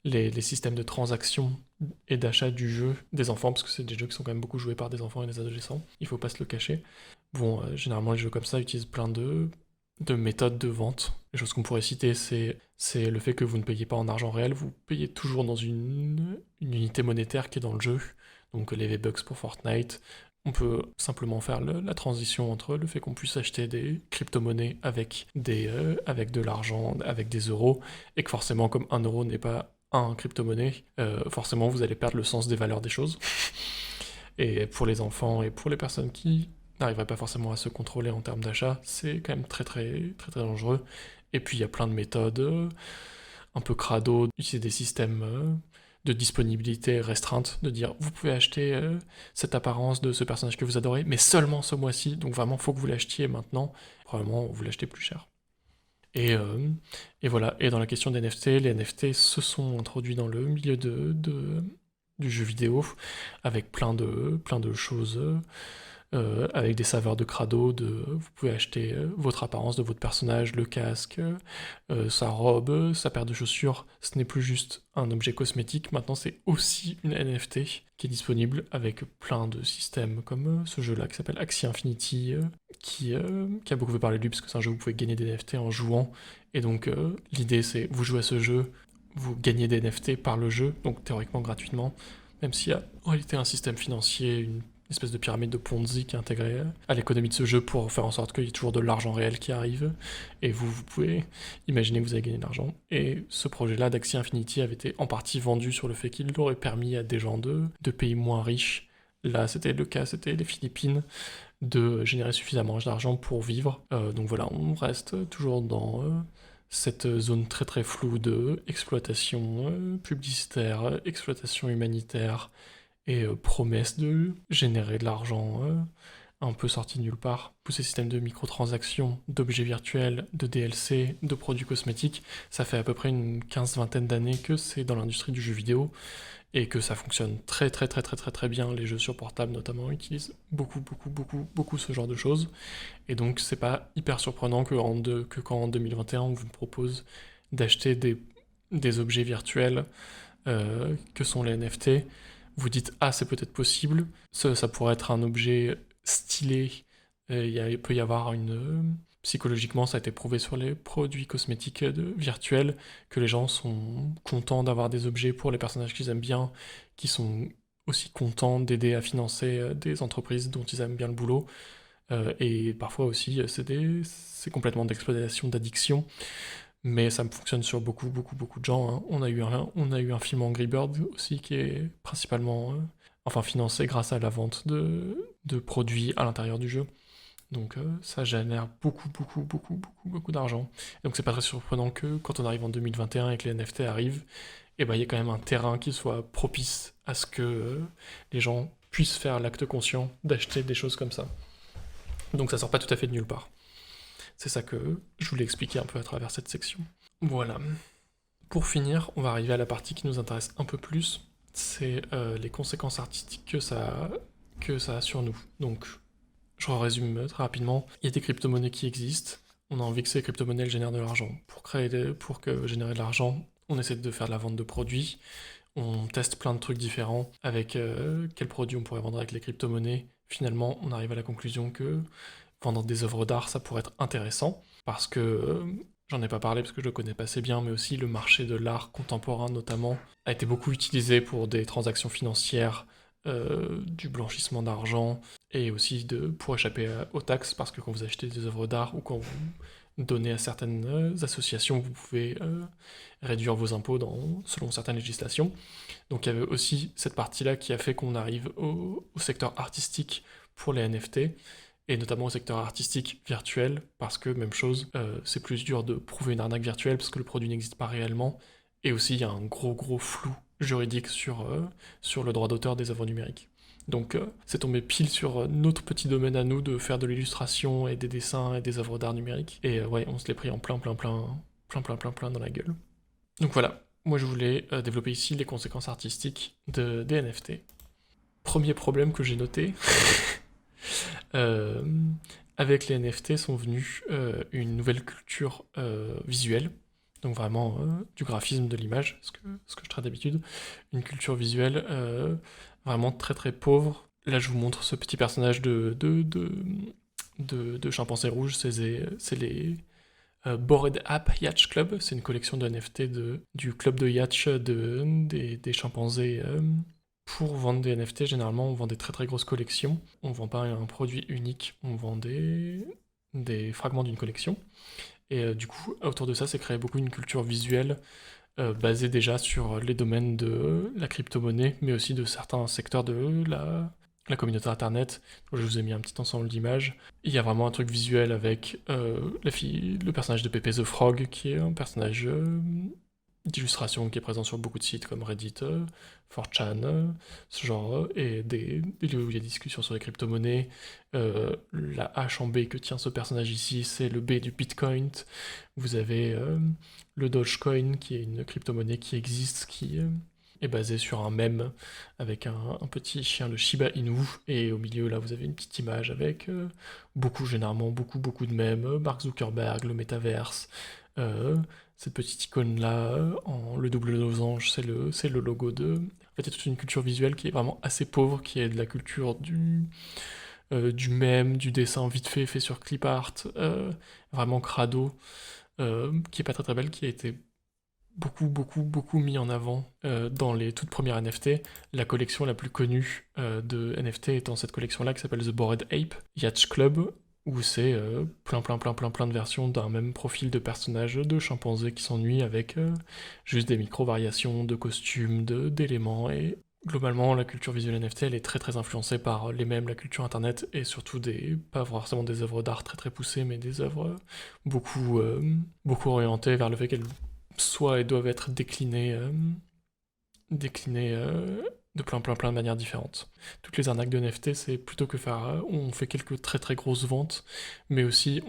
les systèmes de transaction et d'achat du jeu des enfants, parce que c'est des jeux qui sont quand même beaucoup joués par des enfants et des adolescents, il faut pas se le cacher. Bon, généralement les jeux comme ça utilisent plein de méthodes de vente. Les choses qu'on pourrait citer, c'est le fait que vous ne payez pas en argent réel, vous payez toujours dans une unité monétaire qui est dans le jeu, donc les V-Bucks pour Fortnite. On peut simplement faire la transition entre le fait qu'on puisse acheter des crypto-monnaies avec de l'argent, avec des euros, et que forcément, comme 1 euro n'est pas un crypto-monnaie, forcément vous allez perdre le sens des valeurs des choses. Et pour les enfants et pour les personnes qui n'arriveraient pas forcément à se contrôler en termes d'achat, c'est quand même très dangereux. Et puis il y a plein de méthodes un peu crado, d'utiliser des systèmes de disponibilité restreinte, de dire vous pouvez acheter cette apparence de ce personnage que vous adorez, mais seulement ce mois-ci, donc vraiment faut que vous l'achetiez maintenant, probablement vous l'achetez plus cher. Et voilà, et dans la question des NFT, les NFT se sont introduits dans le milieu du jeu vidéo, avec plein de choses, avec des saveurs de crado, vous pouvez acheter votre apparence de votre personnage, le casque, sa robe, sa paire de chaussures. Ce n'est plus juste un objet cosmétique, maintenant c'est aussi une NFT qui est disponible avec plein de systèmes comme ce jeu-là qui s'appelle Axie Infinity, qui a beaucoup fait parler de lui parce que c'est un jeu où vous pouvez gagner des NFT en jouant. Et donc l'idée c'est vous jouez à ce jeu, vous gagnez des NFT par le jeu, donc théoriquement gratuitement, même s'il y a en réalité un système financier, une espèce de pyramide de Ponzi qui est intégrée à l'économie de ce jeu pour faire en sorte qu'il y ait toujours de l'argent réel qui arrive, et vous pouvez imaginer que vous avez gagné de l'argent. Et ce projet-là d'Axie Infinity avait été en partie vendu sur le fait qu'il aurait permis à des gens de pays moins riches, là c'était le cas, c'était les Philippines, de générer suffisamment d'argent pour vivre. Donc voilà, on reste toujours dans cette zone très floue de exploitation publicitaire, exploitation humanitaire, et promesse de générer de l'argent un peu sorti de nulle part. Tous ces systèmes de microtransactions, d'objets virtuels, de DLC, de produits cosmétiques, ça fait à peu près une 15-20 d'années que c'est dans l'industrie du jeu vidéo, et que ça fonctionne très bien. Les jeux sur portable notamment utilisent beaucoup ce genre de choses, et donc c'est pas hyper surprenant que quand en 2021 on vous propose d'acheter des objets virtuels que sont les NFT, vous dites ah c'est peut-être possible, ça pourrait être un objet stylé, il peut y avoir psychologiquement ça a été prouvé sur les produits cosmétiques virtuels, que les gens sont contents d'avoir des objets pour les personnages qu'ils aiment bien, qui sont aussi contents d'aider à financer des entreprises dont ils aiment bien le boulot. Et parfois aussi, c'est complètement d'exploitation, d'addiction, mais ça me fonctionne sur beaucoup, beaucoup, beaucoup de gens, hein. On a eu un film Angry Bird aussi qui est principalement, enfin financé grâce à la vente de produits à l'intérieur du jeu. Donc ça génère beaucoup, beaucoup, beaucoup, beaucoup, beaucoup d'argent. Et donc c'est pas très surprenant que quand on arrive en 2021 et que les NFT arrivent, et ben il y a quand même un terrain qui soit propice à ce que les gens puissent faire l'acte conscient d'acheter des choses comme ça. Donc ça sort pas tout à fait de nulle part. C'est ça que je voulais expliquer un peu à travers cette section. Voilà. Pour finir, on va arriver à la partie qui nous intéresse un peu plus, c'est les conséquences artistiques que ça a sur nous. Donc, je résume très rapidement. Il y a des crypto-monnaies qui existent. On a envie que ces crypto-monnaies génèrent de l'argent. Pour générer de l'argent, on essaie de faire de la vente de produits. On teste plein de trucs différents avec quels produits on pourrait vendre avec les crypto-monnaies. Finalement, on arrive à la conclusion que vendre des œuvres d'art, ça pourrait être intéressant, parce que j'en ai pas parlé parce que je le connais pas assez bien, mais aussi le marché de l'art contemporain notamment a été beaucoup utilisé pour des transactions financières, du blanchissement d'argent, et aussi pour échapper aux taxes, parce que quand vous achetez des œuvres d'art ou quand vous donnez à certaines associations, vous pouvez réduire vos impôts selon certaines législations. Donc il y avait aussi cette partie-là qui a fait qu'on arrive au secteur artistique pour les NFT, et notamment au secteur artistique virtuel, parce que, même chose, c'est plus dur de prouver une arnaque virtuelle, parce que le produit n'existe pas réellement, et aussi il y a un gros flou juridique sur le droit d'auteur des œuvres numériques. Donc c'est tombé pile sur notre petit domaine à nous de faire de l'illustration et des dessins et des œuvres d'art numérique, et ouais, on se l'est pris en plein dans la gueule. Donc voilà, moi je voulais développer ici les conséquences artistiques des NFT. Premier problème que j'ai noté, Euh, avec les NFT sont venus une nouvelle culture visuelle, donc vraiment du graphisme, de l'image, ce que je traite d'habitude, une culture visuelle vraiment très très pauvre. Là je vous montre ce petit personnage de chimpanzé rouge, c'est les Bored Ape Yacht Club, c'est une collection de NFT du club de yacht des chimpanzés. Pour vendre des NFT, généralement, on vend des très très grosses collections. On vend pas un produit unique, on vend des fragments d'une collection. Et du coup, autour de ça, c'est créé beaucoup une culture visuelle basée déjà sur les domaines de la crypto-monnaie, mais aussi de certains secteurs de la communauté internet. Je vous ai mis un petit ensemble d'images. Il y a vraiment un truc visuel avec le personnage de Pepe the Frog, qui est un personnage d'illustration qui est présent sur beaucoup de sites comme Reddit, 4chan, ce genre, et des lieux où il y a des discussions sur les crypto-monnaies. La hache en B que tient ce personnage ici, c'est le B du Bitcoin. Vous avez le Dogecoin, qui est une crypto-monnaie qui existe, qui est basée sur un mème avec un petit chien, le Shiba Inu, et au milieu, là, vous avez une petite image avec généralement beaucoup de mèmes, Mark Zuckerberg, le métaverse, cette petite icône-là, le double losange, c'est le logo de... En fait, il y a toute une culture visuelle qui est vraiment assez pauvre, qui est de la culture du mème, du dessin vite fait sur clip art, vraiment crado, qui est pas très très belle, qui a été beaucoup mis en avant dans les toutes premières NFT. La collection la plus connue de NFT étant cette collection-là qui s'appelle The Bored Ape Yacht Club, où c'est plein de versions d'un même profil de personnage de chimpanzé qui s'ennuie avec juste des micro-variations de costumes, d'éléments, et globalement la culture visuelle NFT elle est très très influencée par les mêmes, la culture internet, et surtout pas forcément des œuvres d'art très très poussées, mais des œuvres beaucoup orientées vers le fait qu'elles soit elles doivent être déclinées de plein de manières différentes. Toutes les arnaques de NFT, c'est plutôt que faire... on fait quelques très très grosses ventes, mais aussi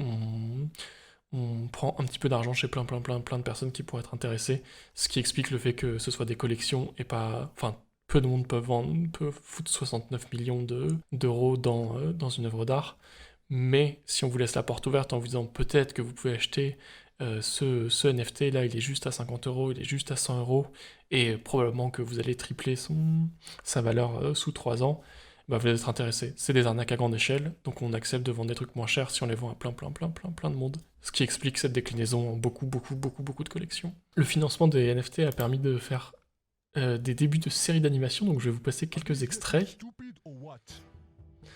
on prend un petit peu d'argent chez plein de personnes qui pourraient être intéressées, ce qui explique le fait que ce soit des collections et pas... Enfin, peu de monde peut foutre 69 millions d'euros dans une œuvre d'art, mais si on vous laisse la porte ouverte en vous disant peut-être que vous pouvez acheter ce NFT là, il est juste à 50 €, il est juste à 100 €, et probablement que vous allez tripler sa valeur sous 3 ans, bah vous allez être intéressé. C'est des arnaques à grande échelle, donc on accepte de vendre des trucs moins chers si on les vend à plein de monde. Ce qui explique cette déclinaison en beaucoup de collections. Le financement des NFT a permis de faire des débuts de séries d'animation, donc je vais vous passer quelques extraits.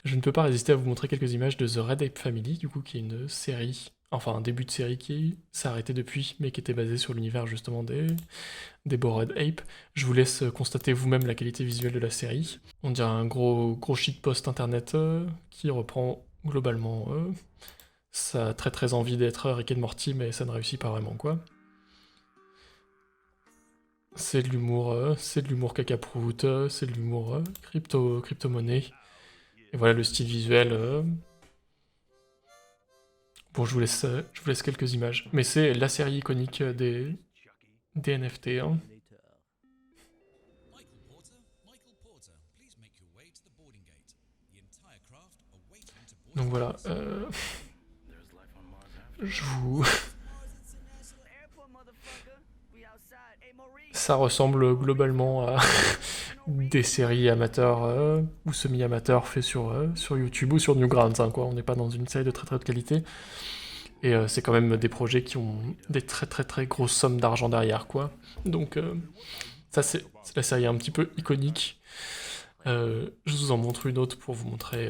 Je ne peux pas résister à vous montrer quelques images de The Red Ape Family, du coup, qui est une série, enfin un début de série qui s'est arrêté depuis, mais qui était basé sur l'univers justement des beaux Red Ape. Je vous laisse constater vous-même la qualité visuelle de la série. On dirait un gros shitpost internet qui reprend globalement sa très envie d'être Rick and Morty, mais ça ne réussit pas vraiment, quoi. C'est de l'humour caca-prout, c'est de l'humour crypto-monnaie. Et voilà le style visuel. Bon, je vous laisse quelques images. Mais c'est la série iconique des NFT. Hein. Donc voilà. Je vous... Ça ressemble globalement à des séries amateurs ou semi-amateurs faites sur YouTube ou sur Newgrounds, hein, quoi. On n'est pas dans une série de très haute qualité. Et c'est quand même des projets qui ont des très grosses sommes d'argent derrière, quoi. Donc ça c'est la série un petit peu iconique. Je vous en montre une autre pour vous montrer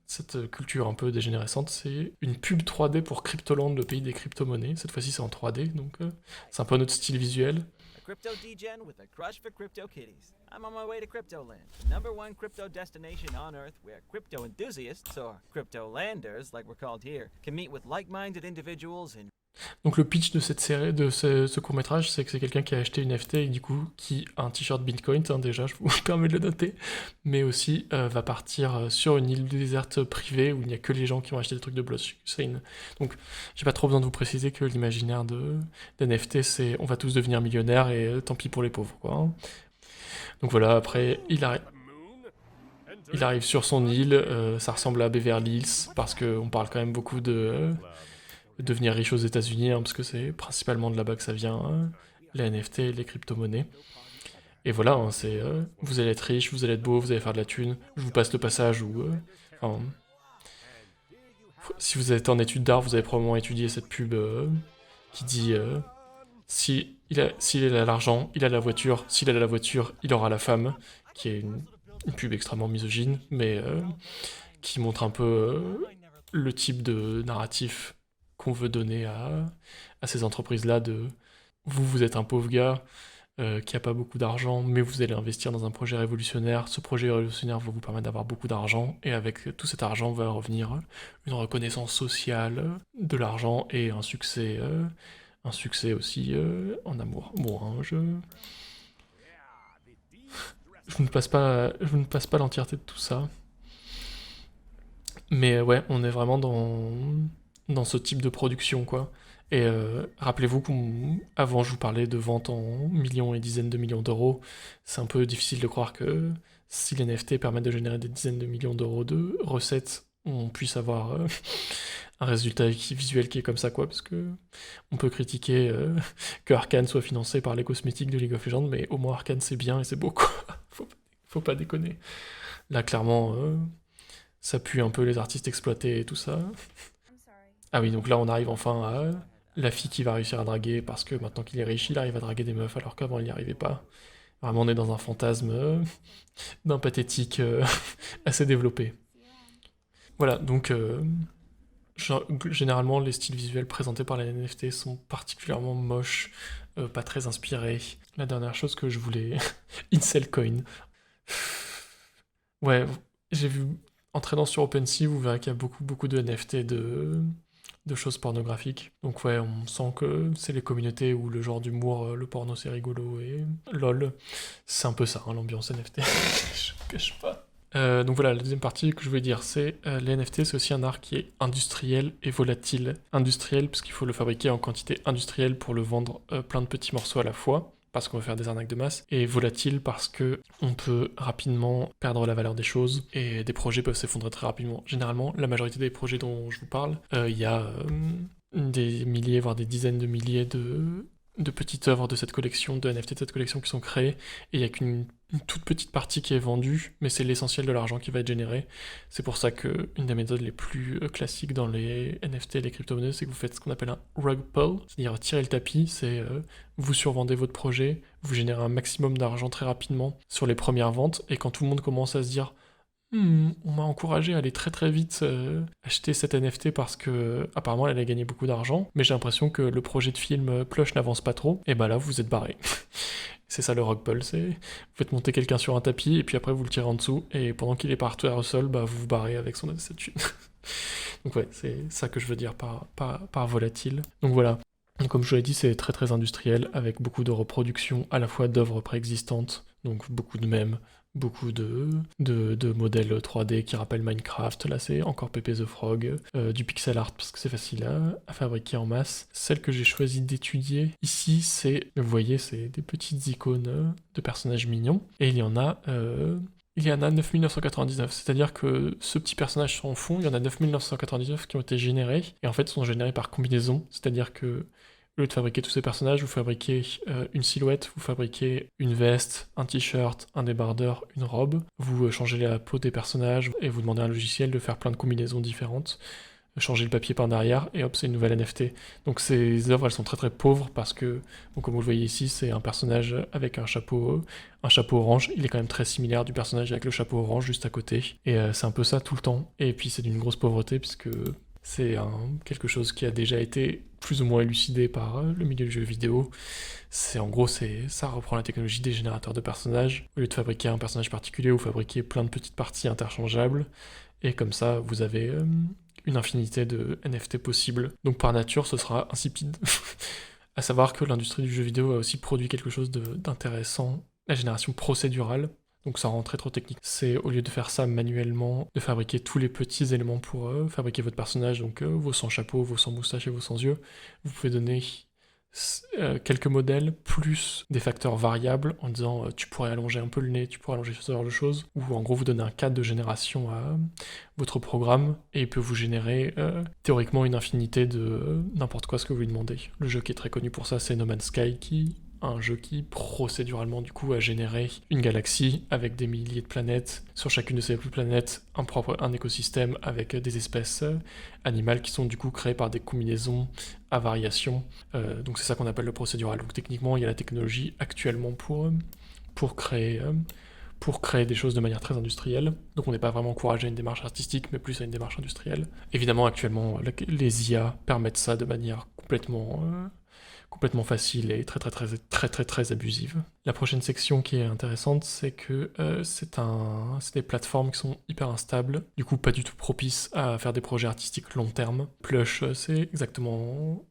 cette culture un peu dégénérescente. C'est une pub 3D pour Cryptoland, le pays des crypto-monnaies. Cette fois-ci c'est en 3D, donc c'est un peu notre style visuel. Crypto degen with a crush for crypto kitties. I'm on my way to Cryptoland, the #1 crypto destination on Earth where crypto enthusiasts, or cryptolanders like we're called here, can meet with like-minded individuals and... Donc le pitch de cette série, de ce court-métrage, c'est que c'est quelqu'un qui a acheté une NFT et du coup qui a un t-shirt Bitcoin, hein, déjà, je vous permets de le noter, mais aussi va partir sur une île déserte privée où il n'y a que les gens qui ont acheté des trucs de blockchain. Donc j'ai pas trop besoin de vous préciser que l'imaginaire d'NFT, c'est on va tous devenir millionnaires et tant pis pour les pauvres, quoi. Hein. Donc voilà, après il arrive sur son île, ça ressemble à Beverly Hills parce qu'on parle quand même beaucoup de devenir riche aux États-Unis, hein, parce que c'est principalement de là-bas que ça vient, hein, les NFT, les crypto-monnaies. Et voilà, hein, c'est vous allez être riche, vous allez être beau, vous allez faire de la thune. Je vous passe le passage où, si vous êtes en études d'art, vous avez probablement étudié cette pub qui dit s'il a l'argent, il a la voiture, s'il a la voiture, il aura la femme, qui est une pub extrêmement misogyne, mais qui montre un peu le type de narratif qu'on veut donner à ces entreprises-là de vous êtes un pauvre gars qui a pas beaucoup d'argent, mais vous allez investir dans un projet révolutionnaire. Ce projet révolutionnaire va vous permettre d'avoir beaucoup d'argent, et avec tout cet argent va revenir une reconnaissance sociale, de l'argent et un succès aussi en amour. Bon, hein, je ne passe pas l'entièreté de tout ça. Mais ouais, on est vraiment dans ce type de production, quoi. Et rappelez-vous qu'avant je vous parlais de vente en millions et dizaines de millions d'euros. C'est un peu difficile de croire que si les NFT permettent de générer des dizaines de millions d'euros de recettes, on puisse avoir un résultat visuel qui est comme ça, quoi. Parce que on peut critiquer que Arcane soit financé par les cosmétiques de League of Legends, mais au moins Arcane c'est bien et c'est beau, quoi. Faut pas déconner. Là, clairement, ça pue un peu les artistes exploités et tout ça. Ah oui, donc là on arrive enfin à la fille qui va réussir à draguer parce que maintenant qu'il est riche, il arrive à draguer des meufs alors qu'avant il n'y arrivait pas. Vraiment, on est dans un fantasme d'un pathétique assez développé. Voilà, donc généralement les styles visuels présentés par les NFT sont particulièrement moches, pas très inspirés. La dernière chose que je voulais... Incel Coin. Ouais, j'ai vu... En traînant sur OpenSea, vous verrez qu'il y a beaucoup de NFT de choses pornographiques. Donc ouais, on sent que c'est les communautés où le genre d'humour, le porno c'est rigolo et lol. C'est un peu ça, hein, l'ambiance NFT. Je ne cache pas. Donc voilà, la deuxième partie que je voulais dire, c'est les NFT, c'est aussi un art qui est industriel et volatile. Industriel, parce qu'il faut le fabriquer en quantité industrielle pour le vendre plein de petits morceaux à la fois, parce qu'on veut faire des arnaques de masse, et volatile parce que on peut rapidement perdre la valeur des choses, et des projets peuvent s'effondrer très rapidement. Généralement, la majorité des projets dont je vous parle, il y a des milliers, voire des dizaines de milliers de petites œuvres de cette collection, de NFT de cette collection qui sont créées, et il n'y a qu'une toute petite partie qui est vendue, mais c'est l'essentiel de l'argent qui va être généré. C'est pour ça qu'une des méthodes les plus classiques dans les NFT et les crypto-monnaies, c'est que vous faites ce qu'on appelle un rug pull, c'est-à-dire tirer le tapis, c'est vous survendez votre projet, vous générez un maximum d'argent très rapidement sur les premières ventes, et quand tout le monde commence à se dire on m'a encouragé à aller très très vite acheter cette NFT parce que apparemment elle a gagné beaucoup d'argent, mais j'ai l'impression que le projet de film Plush n'avance pas trop, et bah là vous êtes barré. C'est ça le rug pull, c'est vous faites monter quelqu'un sur un tapis et puis après vous le tirez en dessous, et pendant qu'il est par terre au sol, bah vous vous barrez avec son statue. Donc ouais, c'est ça que je veux dire par volatile. Donc voilà. Donc comme je vous l'ai dit, c'est très très industriel, avec beaucoup de reproductions à la fois d'œuvres préexistantes, donc beaucoup de mèmes, beaucoup de modèles 3D qui rappellent Minecraft. Là, c'est encore Pepe the Frog, du pixel art parce que c'est facile à fabriquer en masse. Celle que j'ai choisi d'étudier ici, c'est, vous voyez, c'est des petites icônes de personnages mignons. Et il y en a 9999, c'est-à-dire que ce petit personnage en fond, il y en a 9999 qui ont été générés, et en fait sont générés par combinaison, c'est-à-dire que au lieu de fabriquer tous ces personnages, vous fabriquez une silhouette, vous fabriquez une veste, un t-shirt, un débardeur, une robe, vous changez la peau des personnages, et vous demandez à un logiciel de faire plein de combinaisons différentes, changer le papier par derrière, et hop, c'est une nouvelle NFT. Donc ces œuvres, elles sont très très pauvres, parce que, donc, comme vous le voyez ici, c'est un personnage avec un chapeau orange. Il est quand même très similaire du personnage avec le chapeau orange juste à côté, et c'est un peu ça tout le temps. Et puis c'est d'une grosse pauvreté, puisque c'est quelque chose qui a déjà été plus ou moins élucidé par le milieu du jeu vidéo. Ça reprend la technologie des générateurs de personnages. Au lieu de fabriquer un personnage particulier, vous fabriquez plein de petites parties interchangeables, et comme ça, vous avez une infinité de NFT possibles. Donc par nature, ce sera insipide. À savoir que l'industrie du jeu vidéo a aussi produit quelque chose d'intéressant, la génération procédurale. Donc ça rend très trop technique. C'est, au lieu de faire ça manuellement, de fabriquer tous les petits éléments pour fabriquer votre personnage, donc vos sans chapeau, vos sans moustache et vos sans yeux, vous pouvez donner quelques modèles, plus des facteurs variables, en disant tu pourrais allonger un peu le nez, tu pourrais allonger ce genre de choses, ou en gros vous donnez un cadre de génération à votre programme, et il peut vous générer théoriquement une infinité de n'importe quoi ce que vous lui demandez. Le jeu qui est très connu pour ça, c'est No Man's Sky, un jeu qui procéduralement du coup a généré une galaxie avec des milliers de planètes, sur chacune de ces planètes un écosystème avec des espèces animales qui sont du coup créées par des combinaisons à variation. Donc c'est ça qu'on appelle le procédural. Donc techniquement il y a la technologie actuellement pour créer des choses de manière très industrielle. Donc on n'est pas vraiment encouragé à une démarche artistique, mais plus à une démarche industrielle. Évidemment actuellement les IA permettent ça de manière complètement facile et très abusive. La prochaine section qui est intéressante, c'est que c'est des plateformes qui sont hyper instables, du coup pas du tout propices à faire des projets artistiques long terme. Plush, c'est exactement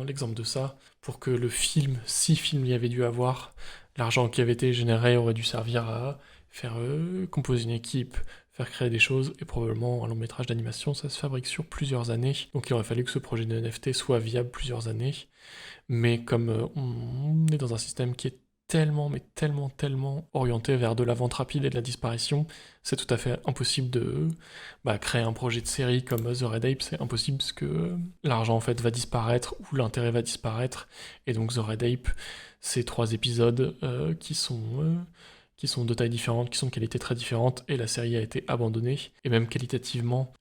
l'exemple de ça. Pour que le film, si film il y avait dû avoir, l'argent qui avait été généré aurait dû servir à faire composer une équipe, faire créer des choses, et probablement un long métrage d'animation, ça se fabrique sur plusieurs années. Donc il aurait fallu que ce projet de NFT soit viable plusieurs années. Mais comme on est dans un système qui est tellement orienté vers de la vente rapide et de la disparition, c'est tout à fait impossible de créer un projet de série comme The Red Ape, c'est impossible parce que l'argent en fait va disparaître ou l'intérêt va disparaître, et donc The Red Ape, c'est 3 épisodes qui sont de tailles différentes, qui sont de qualité très différente, et la série a été abandonnée. Et même qualitativement,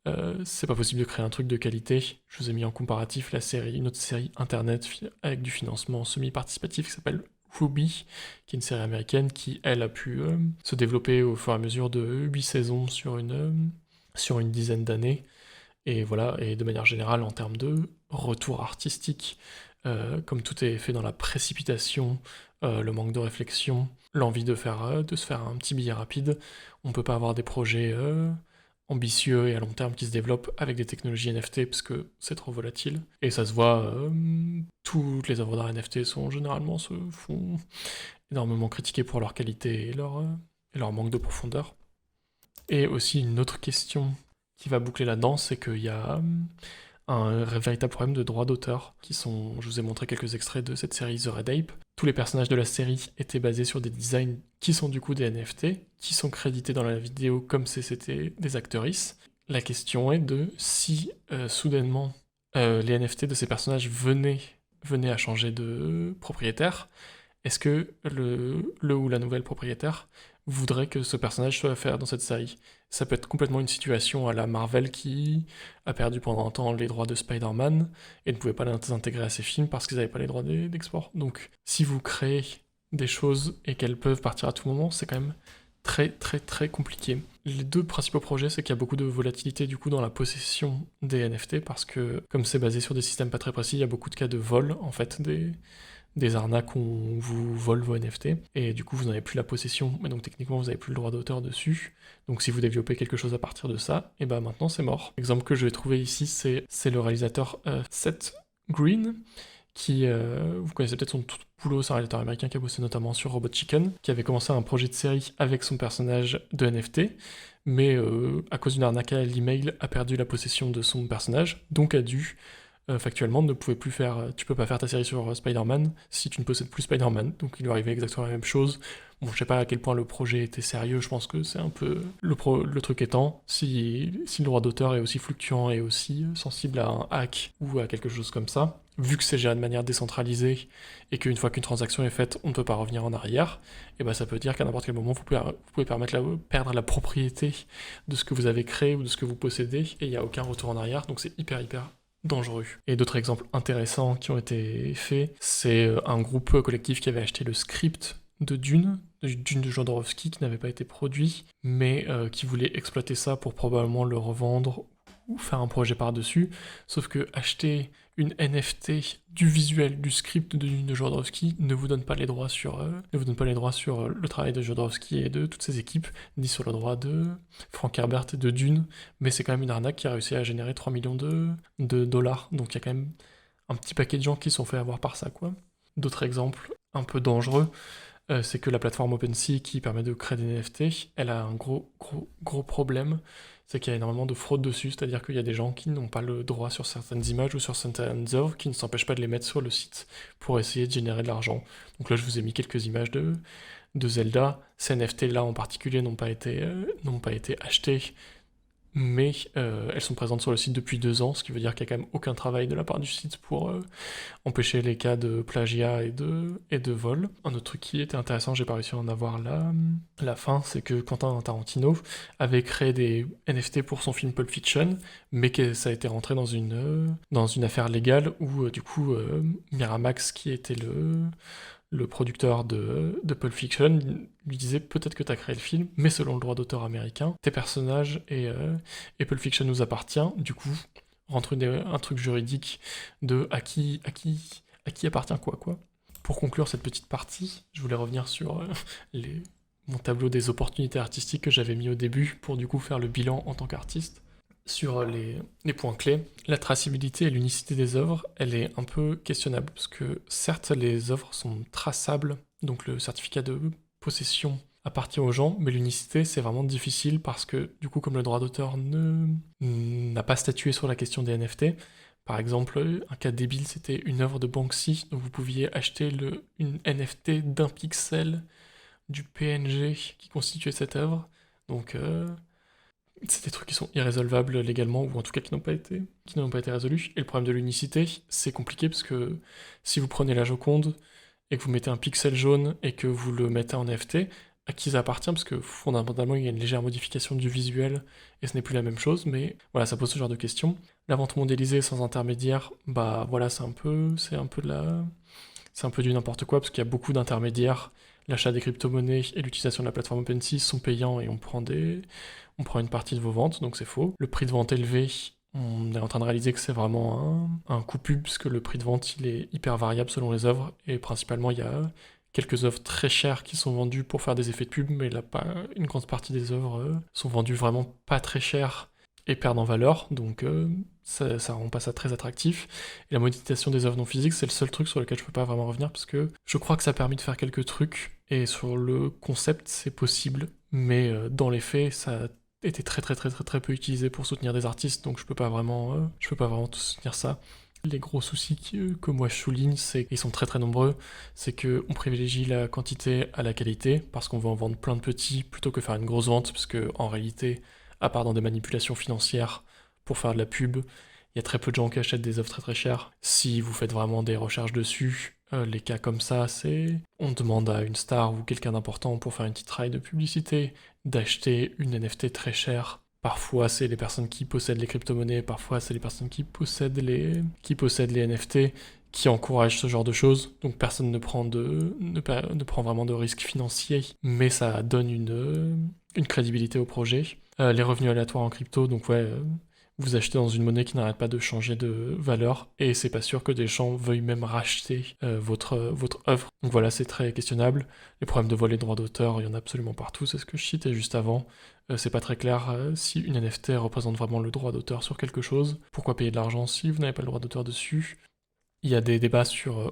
c'est pas possible de créer un truc de qualité. Je vous ai mis en comparatif une autre série internet avec du financement semi-participatif qui s'appelle Ruby, qui est une série américaine qui, elle, a pu se développer au fur et à mesure de 8 saisons sur une dizaine d'années. Et voilà, et de manière générale, en termes de retour artistique, comme tout est fait dans la précipitation, le manque de réflexion, l'envie de se faire un petit billet rapide, on peut pas avoir des projets ambitieux et à long terme qui se développent avec des technologies NFT parce que c'est trop volatile. Et ça se voit, toutes les œuvres d'art NFT se font énormément critiquer pour leur qualité et leur manque de profondeur. Et aussi une autre question qui va boucler là-dedans, c'est qu'il y a un véritable problème de droits d'auteur, je vous ai montré quelques extraits de cette série The Red Ape. Tous les personnages de la série étaient basés sur des designs qui sont du coup des NFT, qui sont crédités dans la vidéo comme si c'était des actrices. La question est de si soudainement les NFT de ces personnages venaient à changer de propriétaire, est-ce que le ou la nouvelle propriétaire voudrait que ce personnage soit fait dans cette série? Ça peut être complètement une situation à la Marvel qui a perdu pendant un temps les droits de Spider-Man et ne pouvait pas les intégrer à ses films parce qu'ils n'avaient pas les droits d'export. Donc si vous créez des choses et qu'elles peuvent partir à tout moment, c'est quand même très très très compliqué. Les deux principaux projets, c'est qu'il y a beaucoup de volatilité du coup dans la possession des NFT parce que comme c'est basé sur des systèmes pas très précis, il y a beaucoup de cas de vol en fait des arnaques où on vous vole vos NFT, et du coup vous n'avez plus la possession, mais donc techniquement vous n'avez plus le droit d'auteur dessus. Donc si vous développez quelque chose à partir de ça, et bah maintenant c'est mort. L'exemple que je vais trouver ici, c'est le réalisateur Seth Green, qui, vous connaissez peut-être son tout boulot, c'est un réalisateur américain qui a bossé notamment sur Robot Chicken, qui avait commencé un projet de série avec son personnage de NFT, mais à cause d'une arnaque à l'email, a perdu la possession de son personnage, donc a dû factuellement ne pouvait plus faire, tu peux pas faire ta série sur Spider-Man si tu ne possèdes plus Spider-Man, donc il lui arrivait exactement la même chose. Bon, je sais pas à quel point le projet était sérieux, je pense que c'est un peu le truc étant, si le droit d'auteur est aussi fluctuant et aussi sensible à un hack ou à quelque chose comme ça, vu que c'est géré de manière décentralisée et qu'une fois qu'une transaction est faite, on ne peut pas revenir en arrière, et ben ça peut dire qu'à n'importe quel moment vous pouvez perdre la propriété de ce que vous avez créé ou de ce que vous possédez, et il n'y a aucun retour en arrière, donc c'est hyper dangereux. Et d'autres exemples intéressants qui ont été faits, c'est un groupe collectif qui avait acheté le script de Dune de Jodorowsky qui n'avait pas été produit, mais qui voulait exploiter ça pour probablement le revendre ou faire un projet par-dessus, sauf que acheter une NFT du visuel du script de Dune de Jodorowsky ne vous donne pas les droits sur le travail de Jodorowsky et de toutes ses équipes, ni sur le droit de Frank Herbert et de Dune, mais c'est quand même une arnaque qui a réussi à générer 3 millions de dollars, donc il y a quand même un petit paquet de gens qui se sont fait avoir par ça, quoi. D'autres exemples un peu dangereux, c'est que la plateforme OpenSea qui permet de créer des NFT, elle a un gros problème, c'est qu'il y a énormément de fraude dessus, c'est-à-dire qu'il y a des gens qui n'ont pas le droit sur certaines images ou sur certaines œuvres qui ne s'empêchent pas de les mettre sur le site pour essayer de générer de l'argent. Donc là je vous ai mis quelques images de Zelda, ces NFT là en particulier n'ont pas été achetées, mais elles sont présentes sur le site depuis 2 ans, ce qui veut dire qu'il n'y a quand même aucun travail de la part du site pour empêcher les cas de plagiat et de vol. Un autre truc qui était intéressant, j'ai pas réussi à en avoir la fin, c'est que Quentin Tarantino avait créé des NFT pour son film Pulp Fiction, mais que ça a été rentré dans une affaire légale où du coup Miramax, qui était le producteur de Pulp Fiction, lui disait peut-être que t'as créé le film, mais selon le droit d'auteur américain, tes personnages et Pulp Fiction nous appartient, du coup rentre un truc juridique de à qui appartient quoi. Pour conclure cette petite partie, je voulais revenir sur mon tableau des opportunités artistiques que j'avais mis au début pour du coup faire le bilan en tant qu'artiste. Sur les points clés, la traçabilité et l'unicité des œuvres, elle est un peu questionnable, parce que certes les œuvres sont traçables, donc le certificat de possession appartient aux gens, mais l'unicité c'est vraiment difficile parce que du coup comme le droit d'auteur n'a pas statué sur la question des NFT, par exemple un cas débile c'était une œuvre de Banksy, donc vous pouviez acheter une NFT d'1 pixel du PNG qui constituait cette œuvre, donc c'est des trucs qui sont irrésolvables légalement, ou en tout cas qui n'ont pas été résolus. Et le problème de l'unicité, c'est compliqué parce que si vous prenez la Joconde et que vous mettez un pixel jaune et que vous le mettez en NFT, à qui ça appartient? Parce que fondamentalement, il y a une légère modification du visuel et ce n'est plus la même chose, mais voilà, ça pose ce genre de questions. La vente mondialisée sans intermédiaire, bah voilà, c'est un peu du n'importe quoi parce qu'il y a beaucoup d'intermédiaires. L'achat des crypto-monnaies et l'utilisation de la plateforme OpenSea sont payants et on prend une partie de vos ventes, donc c'est faux. Le prix de vente élevé, on est en train de réaliser que c'est vraiment un coût pub, parce que le prix de vente, il est hyper variable selon les œuvres, et principalement, il y a quelques œuvres très chères qui sont vendues pour faire des effets de pub, mais là, une grande partie des œuvres sont vendues vraiment pas très chères et perdent en valeur, donc ça rend pas ça très attractif. Et la monétisation des œuvres non physiques, c'est le seul truc sur lequel je peux pas vraiment revenir, parce que je crois que ça a permis de faire quelques trucs, et sur le concept, c'est possible, mais dans les faits, ça a été très peu utilisé pour soutenir des artistes, donc je peux pas vraiment soutenir ça. Les gros soucis que moi je souligne, c'est qu'ils sont très nombreux, c'est qu'on privilégie la quantité à la qualité, parce qu'on veut en vendre plein de petits, plutôt que faire une grosse vente, parce que en réalité, à part dans des manipulations financières pour faire de la pub, Il y a très peu de gens qui achètent des œuvres très très chères. Si vous faites vraiment des recherches dessus, les cas comme ça, c'est on demande à une star ou quelqu'un d'important pour faire une petite trail de publicité d'acheter une NFT très chère. Parfois, c'est les personnes qui possèdent les crypto-monnaies, parfois, c'est les personnes qui possèdent les NFT qui encouragent ce genre de choses. Donc, personne ne prend vraiment de risques financiers, mais ça donne une crédibilité au projet. Les revenus aléatoires en crypto, donc ouais, vous achetez dans une monnaie qui n'arrête pas de changer de valeur, et c'est pas sûr que des gens veuillent même racheter votre œuvre. Donc voilà, c'est très questionnable. Les problèmes de vol et de droits d'auteur, il y en a absolument partout, c'est ce que je citais juste avant. C'est pas très clair si une NFT représente vraiment le droit d'auteur sur quelque chose. Pourquoi payer de l'argent si vous n'avez pas le droit d'auteur dessus? Il y a des débats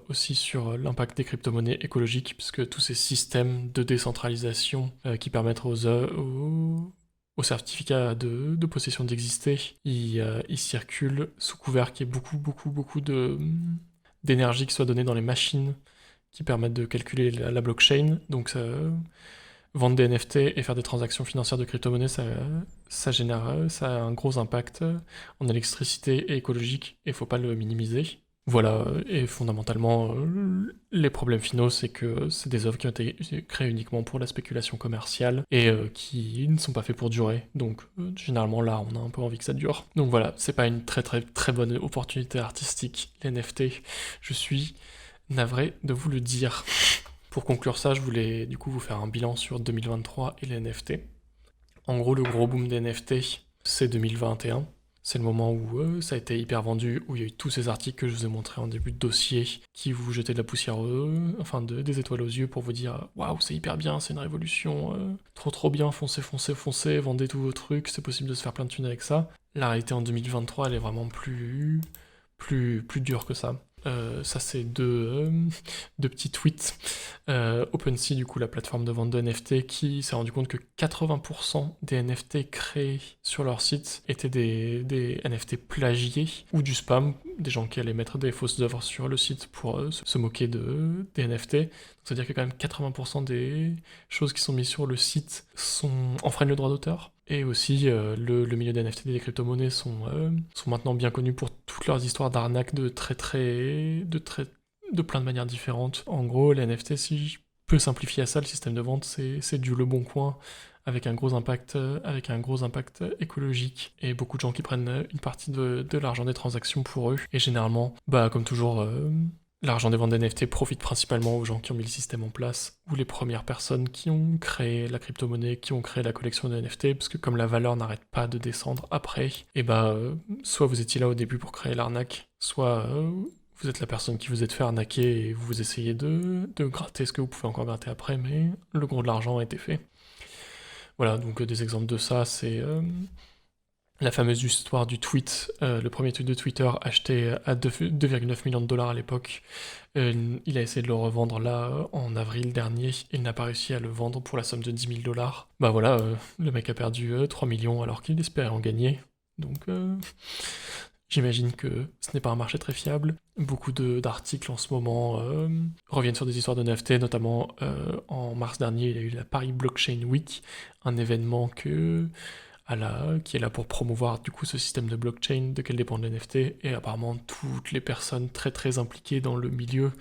aussi sur l'impact des crypto-monnaies écologiques, puisque tous ces systèmes de décentralisation qui permettent aux certificats de possession d'exister, ils circulent sous couvert qu'il y ait beaucoup d'énergie qui soit donnée dans les machines qui permettent de calculer la blockchain. Donc vendre des NFT et faire des transactions financières de crypto-monnaies, ça a un gros impact en électricité et écologique, et il faut pas le minimiser. Voilà, et fondamentalement, les problèmes finaux, c'est que c'est des œuvres qui ont été créées uniquement pour la spéculation commerciale et qui ne sont pas faits pour durer. Donc, généralement, là, on a un peu envie que ça dure. Donc voilà, c'est pas une très très très bonne opportunité artistique, les NFT. Je suis navré de vous le dire. Pour conclure ça, je voulais du coup vous faire un bilan sur 2023 et les NFT. En gros, le gros boom des NFT, c'est 2021. C'est le moment où ça a été hyper vendu, où il y a eu tous ces articles que je vous ai montrés en début de dossier, qui vous jetaient de la poussière, des étoiles aux yeux pour vous dire waouh, c'est hyper bien, c'est une révolution, trop bien, foncez, vendez tous vos trucs, c'est possible de se faire plein de thunes avec ça. La réalité en 2023, elle est vraiment plus dure que ça. Ça, c'est deux petits tweets. OpenSea, du coup, la plateforme de vente de NFT, qui s'est rendu compte que 80% des NFT créés sur leur site étaient des NFT plagiés ou du spam, des gens qui allaient mettre des fausses œuvres sur le site pour se moquer des NFT. Donc, c'est-à-dire que quand même 80% des choses qui sont mises sur le site enfreignent le droit d'auteur. Et aussi, le milieu des NFT et des crypto-monnaies sont maintenant bien connus pour toutes leurs histoires d'arnaques de plein de manières différentes. En gros, les NFT, si je peux simplifier à ça, le système de vente, c'est du Le Bon Coin avec un gros impact écologique et beaucoup de gens qui prennent une partie de l'argent des transactions pour eux. Et généralement, comme toujours, l'argent des ventes d'NFT profite principalement aux gens qui ont mis le système en place, ou les premières personnes qui ont créé la crypto-monnaie, qui ont créé la collection de NFT, parce que comme la valeur n'arrête pas de descendre après, soit vous étiez là au début pour créer l'arnaque, soit vous êtes la personne qui vous êtes fait arnaquer et vous essayez de gratter ce que vous pouvez encore gratter après, mais le gros de l'argent a été fait. Voilà, donc des exemples de ça, c'est la fameuse histoire du tweet, le premier tweet de Twitter acheté à 2,9 millions de dollars à l'époque. Il a essayé de le revendre là en avril dernier, et il n'a pas réussi à le vendre pour la somme de 10 000 dollars. Le mec a perdu 3 millions alors qu'il espérait en gagner. Donc j'imagine que ce n'est pas un marché très fiable. Beaucoup d'articles en ce moment reviennent sur des histoires de NFT, notamment en mars dernier, il y a eu la Paris Blockchain Week, un événement qui est là pour promouvoir du coup ce système de blockchain de quel dépendent les NFT, et apparemment toutes les personnes très très impliquées dans le milieu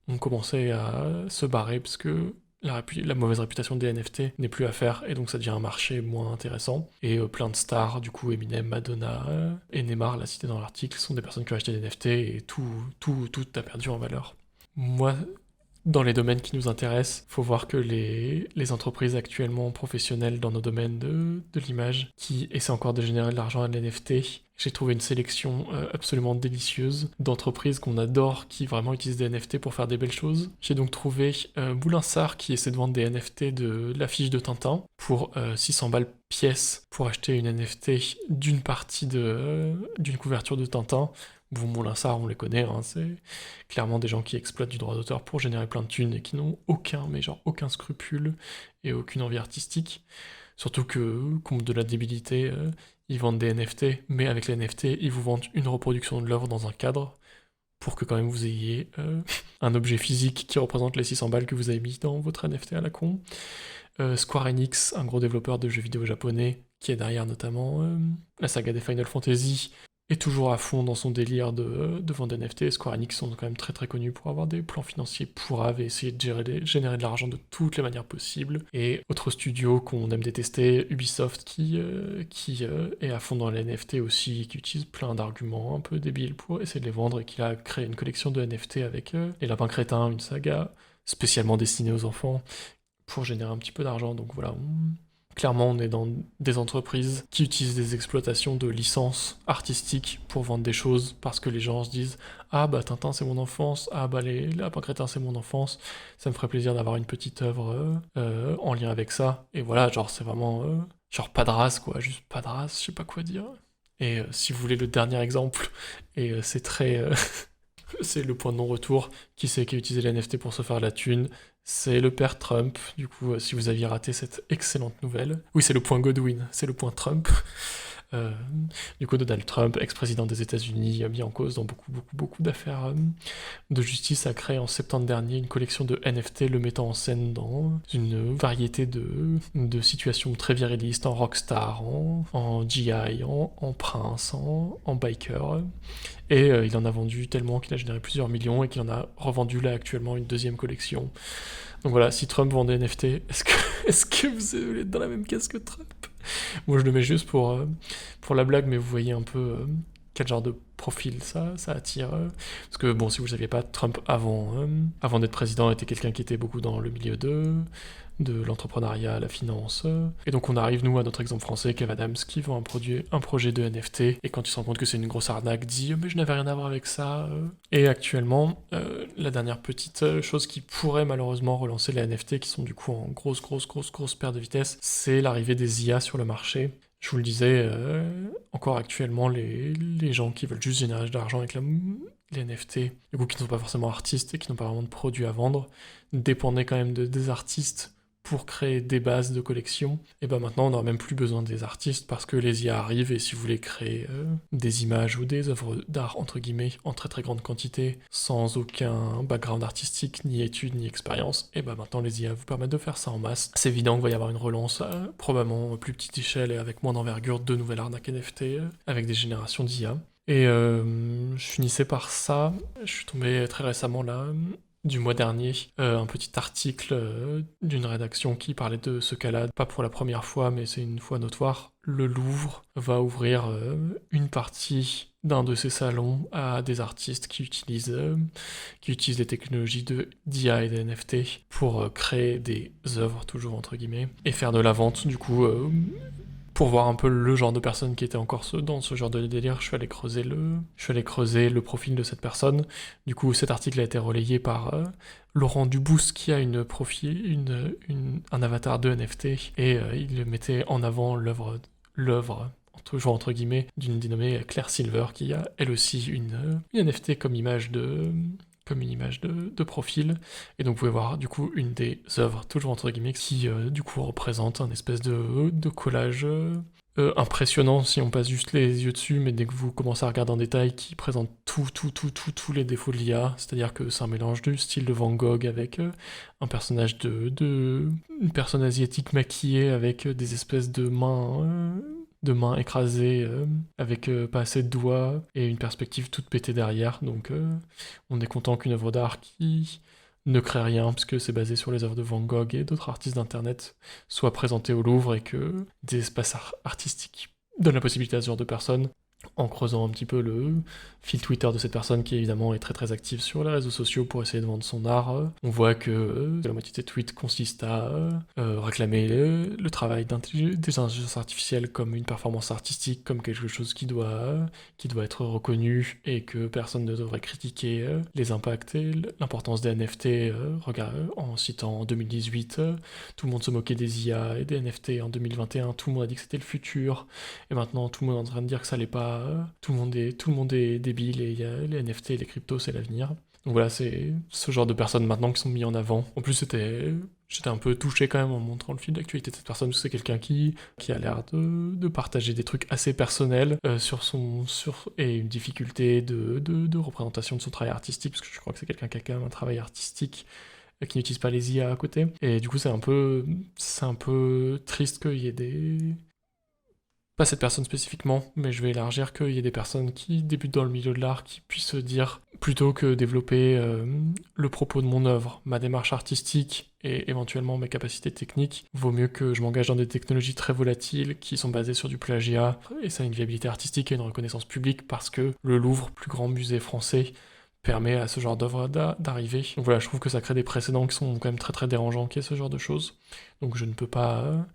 ont commencé à se barrer parce que la mauvaise réputation des NFT n'est plus à faire, et donc ça devient un marché moins intéressant. Et plein de stars, du coup Eminem, Madonna et Neymar, la cité dans l'article, sont des personnes qui ont acheté des NFT et tout a perdu en valeur. Moi, dans les domaines qui nous intéressent, faut voir que les entreprises actuellement professionnelles dans nos domaines de l'image qui essaient encore de générer de l'argent à l'NFT, j'ai trouvé une sélection absolument délicieuse d'entreprises qu'on adore qui vraiment utilisent des NFT pour faire des belles choses. J'ai donc trouvé Boulinsart qui essaie de vendre des NFT de l'affiche de Tintin pour 600 balles pièce pour acheter une NFT d'une partie d'une couverture de Tintin. Bon, Boulinsart, on les connaît, hein, c'est clairement des gens qui exploitent du droit d'auteur pour générer plein de thunes et qui n'ont aucun scrupule et aucune envie artistique. Surtout que, compte de la débilité, ils vendent des NFT, mais avec les NFT, ils vous vendent une reproduction de l'œuvre dans un cadre pour que quand même vous ayez un objet physique qui représente les 600 balles que vous avez mis dans votre NFT à la con. Square Enix, un gros développeur de jeux vidéo japonais, qui est derrière notamment la saga des Final Fantasy, est toujours à fond dans son délire de vendre NFT. Square Enix sont quand même très très connus pour avoir des plans financiers pourraves et essayer de générer de l'argent de toutes les manières possibles. Et autre studio qu'on aime détester, Ubisoft, qui est à fond dans les NFT aussi, qui utilise plein d'arguments un peu débiles pour essayer de les vendre et qui a créé une collection de NFT avec Les Lapins Crétins, une saga spécialement destinée aux enfants pour générer un petit peu d'argent. Donc voilà, clairement, on est dans des entreprises qui utilisent des exploitations de licences artistiques pour vendre des choses parce que les gens se disent ah bah Tintin c'est mon enfance, ah bah les Lapins Crétins c'est mon enfance, ça me ferait plaisir d'avoir une petite œuvre en lien avec ça. Et voilà, genre c'est vraiment genre pas de race quoi, juste pas de race, je sais pas quoi dire. Et si vous voulez le dernier exemple, et c'est très c'est le point de non-retour, qui c'est qui a utilisé les NFT pour se faire de la thune? C'est le père Trump, du coup, si vous aviez raté cette excellente nouvelle. Oui, c'est le point Godwin, c'est le point Trump. Euh, du coup, Donald Trump, ex-président des États-Unis, mis en cause dans beaucoup d'affaires de justice, a créé en septembre dernier une collection de NFT le mettant en scène dans une variété de situations très virilistes, en rockstar, en GI, en prince, en biker. Et il en a vendu tellement qu'il a généré plusieurs millions et qu'il en a revendu là actuellement une deuxième collection. Donc voilà, si Trump vend des NFT, est-ce que vous êtes dans la même case que Trump? Moi je le mets juste pour la blague, mais vous voyez un peu quel genre de profil ça attire. Parce que bon, si vous ne saviez pas, Trump avant d'être président était quelqu'un qui était beaucoup dans le milieu de l'entrepreneuriat, la finance. Et donc on arrive nous à notre exemple français, Kev Adams, qui vend un projet de NFT, et quand il se rend compte que c'est une grosse arnaque, dit mais je n'avais rien à voir avec ça. Et actuellement, la dernière petite chose qui pourrait malheureusement relancer les NFT, qui sont du coup en grosse perte de vitesse, c'est l'arrivée des IA sur le marché. Je vous le disais, encore actuellement, les gens qui veulent juste générer de l'argent avec les NFT, du coup qui ne sont pas forcément artistes et qui n'ont pas vraiment de produits à vendre, dépendaient quand même des artistes pour créer des bases de collection. Et ben maintenant on n'aura même plus besoin des artistes parce que les IA arrivent, et si vous voulez créer des images ou des œuvres d'art entre guillemets en très grande quantité, sans aucun background artistique, ni études, ni expérience, et ben maintenant les IA vous permettent de faire ça en masse. C'est évident qu'il va y avoir une relance probablement à plus petite échelle et avec moins d'envergure de nouvelles arnaques NFT avec des générations d'IA. Et je finissais par ça, je suis tombé très récemment là du mois dernier, un petit article d'une rédaction qui parlait de ce cas-là, pas pour la première fois, mais c'est une fois notoire. Le Louvre va ouvrir une partie d'un de ses salons à des artistes qui utilisent les technologies d'IA et de NFT pour créer des œuvres, toujours entre guillemets, et faire de la vente, du coup. Pour voir un peu le genre de personne qui était encore dans ce genre de délire, je suis allé creuser le profil de cette personne. Du coup, cet article a été relayé par Laurent Dubous, qui a un avatar de NFT, et il mettait en avant l'œuvre, toujours entre guillemets, d'une dénommée Claire Silver, qui a elle aussi une NFT comme image de profil. Et donc vous pouvez voir du coup une des œuvres, toujours entre guillemets, qui du coup représente un espèce de collage impressionnant si on passe juste les yeux dessus, mais dès que vous commencez à regarder en détail, qui présente tous les défauts de l'IA, c'est-à-dire que c'est un mélange du style de Van Gogh avec un personnage une personne asiatique maquillée avec des espèces de mains écrasées avec pas assez de doigts et une perspective toute pétée derrière. Donc on est content qu'une œuvre d'art qui ne crée rien, parce que c'est basé sur les œuvres de Van Gogh et d'autres artistes d'internet, soit présentée au Louvre, et que des espaces artistiques donnent la possibilité à ce genre de personnes, en creusant un petit peu le fil Twitter de cette personne, qui évidemment est très active sur les réseaux sociaux pour essayer de vendre son art. On voit que la moitié de ses tweets consiste à réclamer le travail des intelligences artificielles comme une performance artistique, comme quelque chose qui doit être reconnu, et que personne ne devrait critiquer les impacts et l'importance des NFT. En citant en 2018, tout le monde se moquait des IA et des NFT. En 2021, tout le monde a dit que c'était le futur, et maintenant tout le monde est en train de dire que ça l'est pas. Tout le monde est débile, et il y a les NFT et les cryptos, c'est l'avenir. Donc voilà, c'est ce genre de personnes maintenant qui sont mis en avant. En plus, j'étais un peu touché quand même en montrant le fil d'actualité de cette personne, parce que c'est quelqu'un qui a l'air de partager des trucs assez personnels et une difficulté de représentation de son travail artistique, parce que je crois que c'est quelqu'un qui a quand même un travail artistique qui n'utilise pas les IA à côté. Et du coup, c'est un peu triste qu'il y ait pas cette personne spécifiquement, mais je vais élargir qu'il y ait des personnes qui débutent dans le milieu de l'art qui puissent se dire, plutôt que développer le propos de mon œuvre, ma démarche artistique et éventuellement mes capacités techniques, vaut mieux que je m'engage dans des technologies très volatiles qui sont basées sur du plagiat, et ça a une viabilité artistique et une reconnaissance publique parce que le Louvre, plus grand musée français, permet à ce genre d'œuvre d'arriver. Donc voilà, je trouve que ça crée des précédents qui sont quand même très très dérangeants qu'il y ait ce genre de choses. Donc je ne peux pas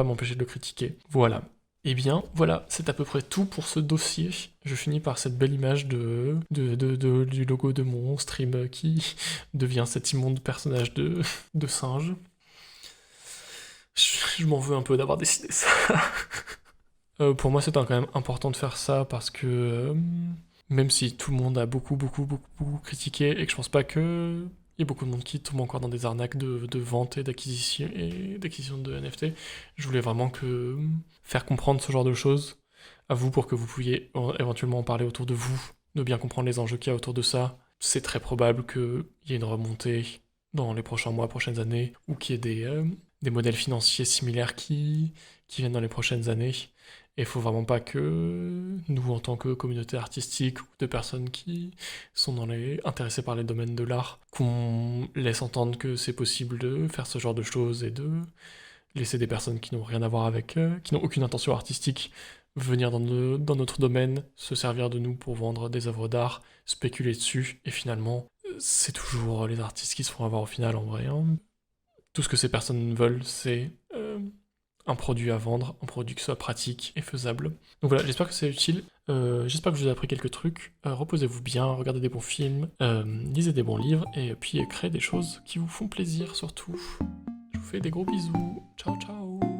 m'empêcher de le critiquer. Voilà. Eh bien, voilà, c'est à peu près tout pour ce dossier. Je finis par cette belle image du logo de mon stream qui devient cet immonde personnage de singe. Je m'en veux un peu d'avoir décidé ça. Pour moi, c'est quand même important de faire ça parce que même si tout le monde a beaucoup critiqué et que je pense pas que il y a beaucoup de monde qui tombe encore dans des arnaques de vente et d'acquisition de NFT, je voulais vraiment faire comprendre ce genre de choses à vous pour que vous puissiez éventuellement en parler autour de vous, de bien comprendre les enjeux qu'il y a autour de ça. C'est très probable qu'il y ait une remontée dans les prochains mois, prochaines années, ou qu'il y ait des modèles financiers similaires qui viennent dans les prochaines années. Et il faut vraiment pas que nous, en tant que communauté artistique ou de personnes qui sont intéressées par les domaines de l'art, qu'on laisse entendre que c'est possible de faire ce genre de choses et de laisser des personnes qui n'ont rien à voir avec, qui n'ont aucune intention artistique, venir dans notre domaine, se servir de nous pour vendre des œuvres d'art, spéculer dessus, et finalement, c'est toujours les artistes qui se font avoir au final en vrai. Hein. Tout ce que ces personnes veulent, c'est un produit à vendre, un produit qui soit pratique et faisable. Donc voilà, j'espère que c'est utile, j'espère que je vous ai appris quelques trucs, reposez-vous bien, regardez des bons films, lisez des bons livres, et puis créez des choses qui vous font plaisir surtout. Je vous fais des gros bisous, ciao ciao.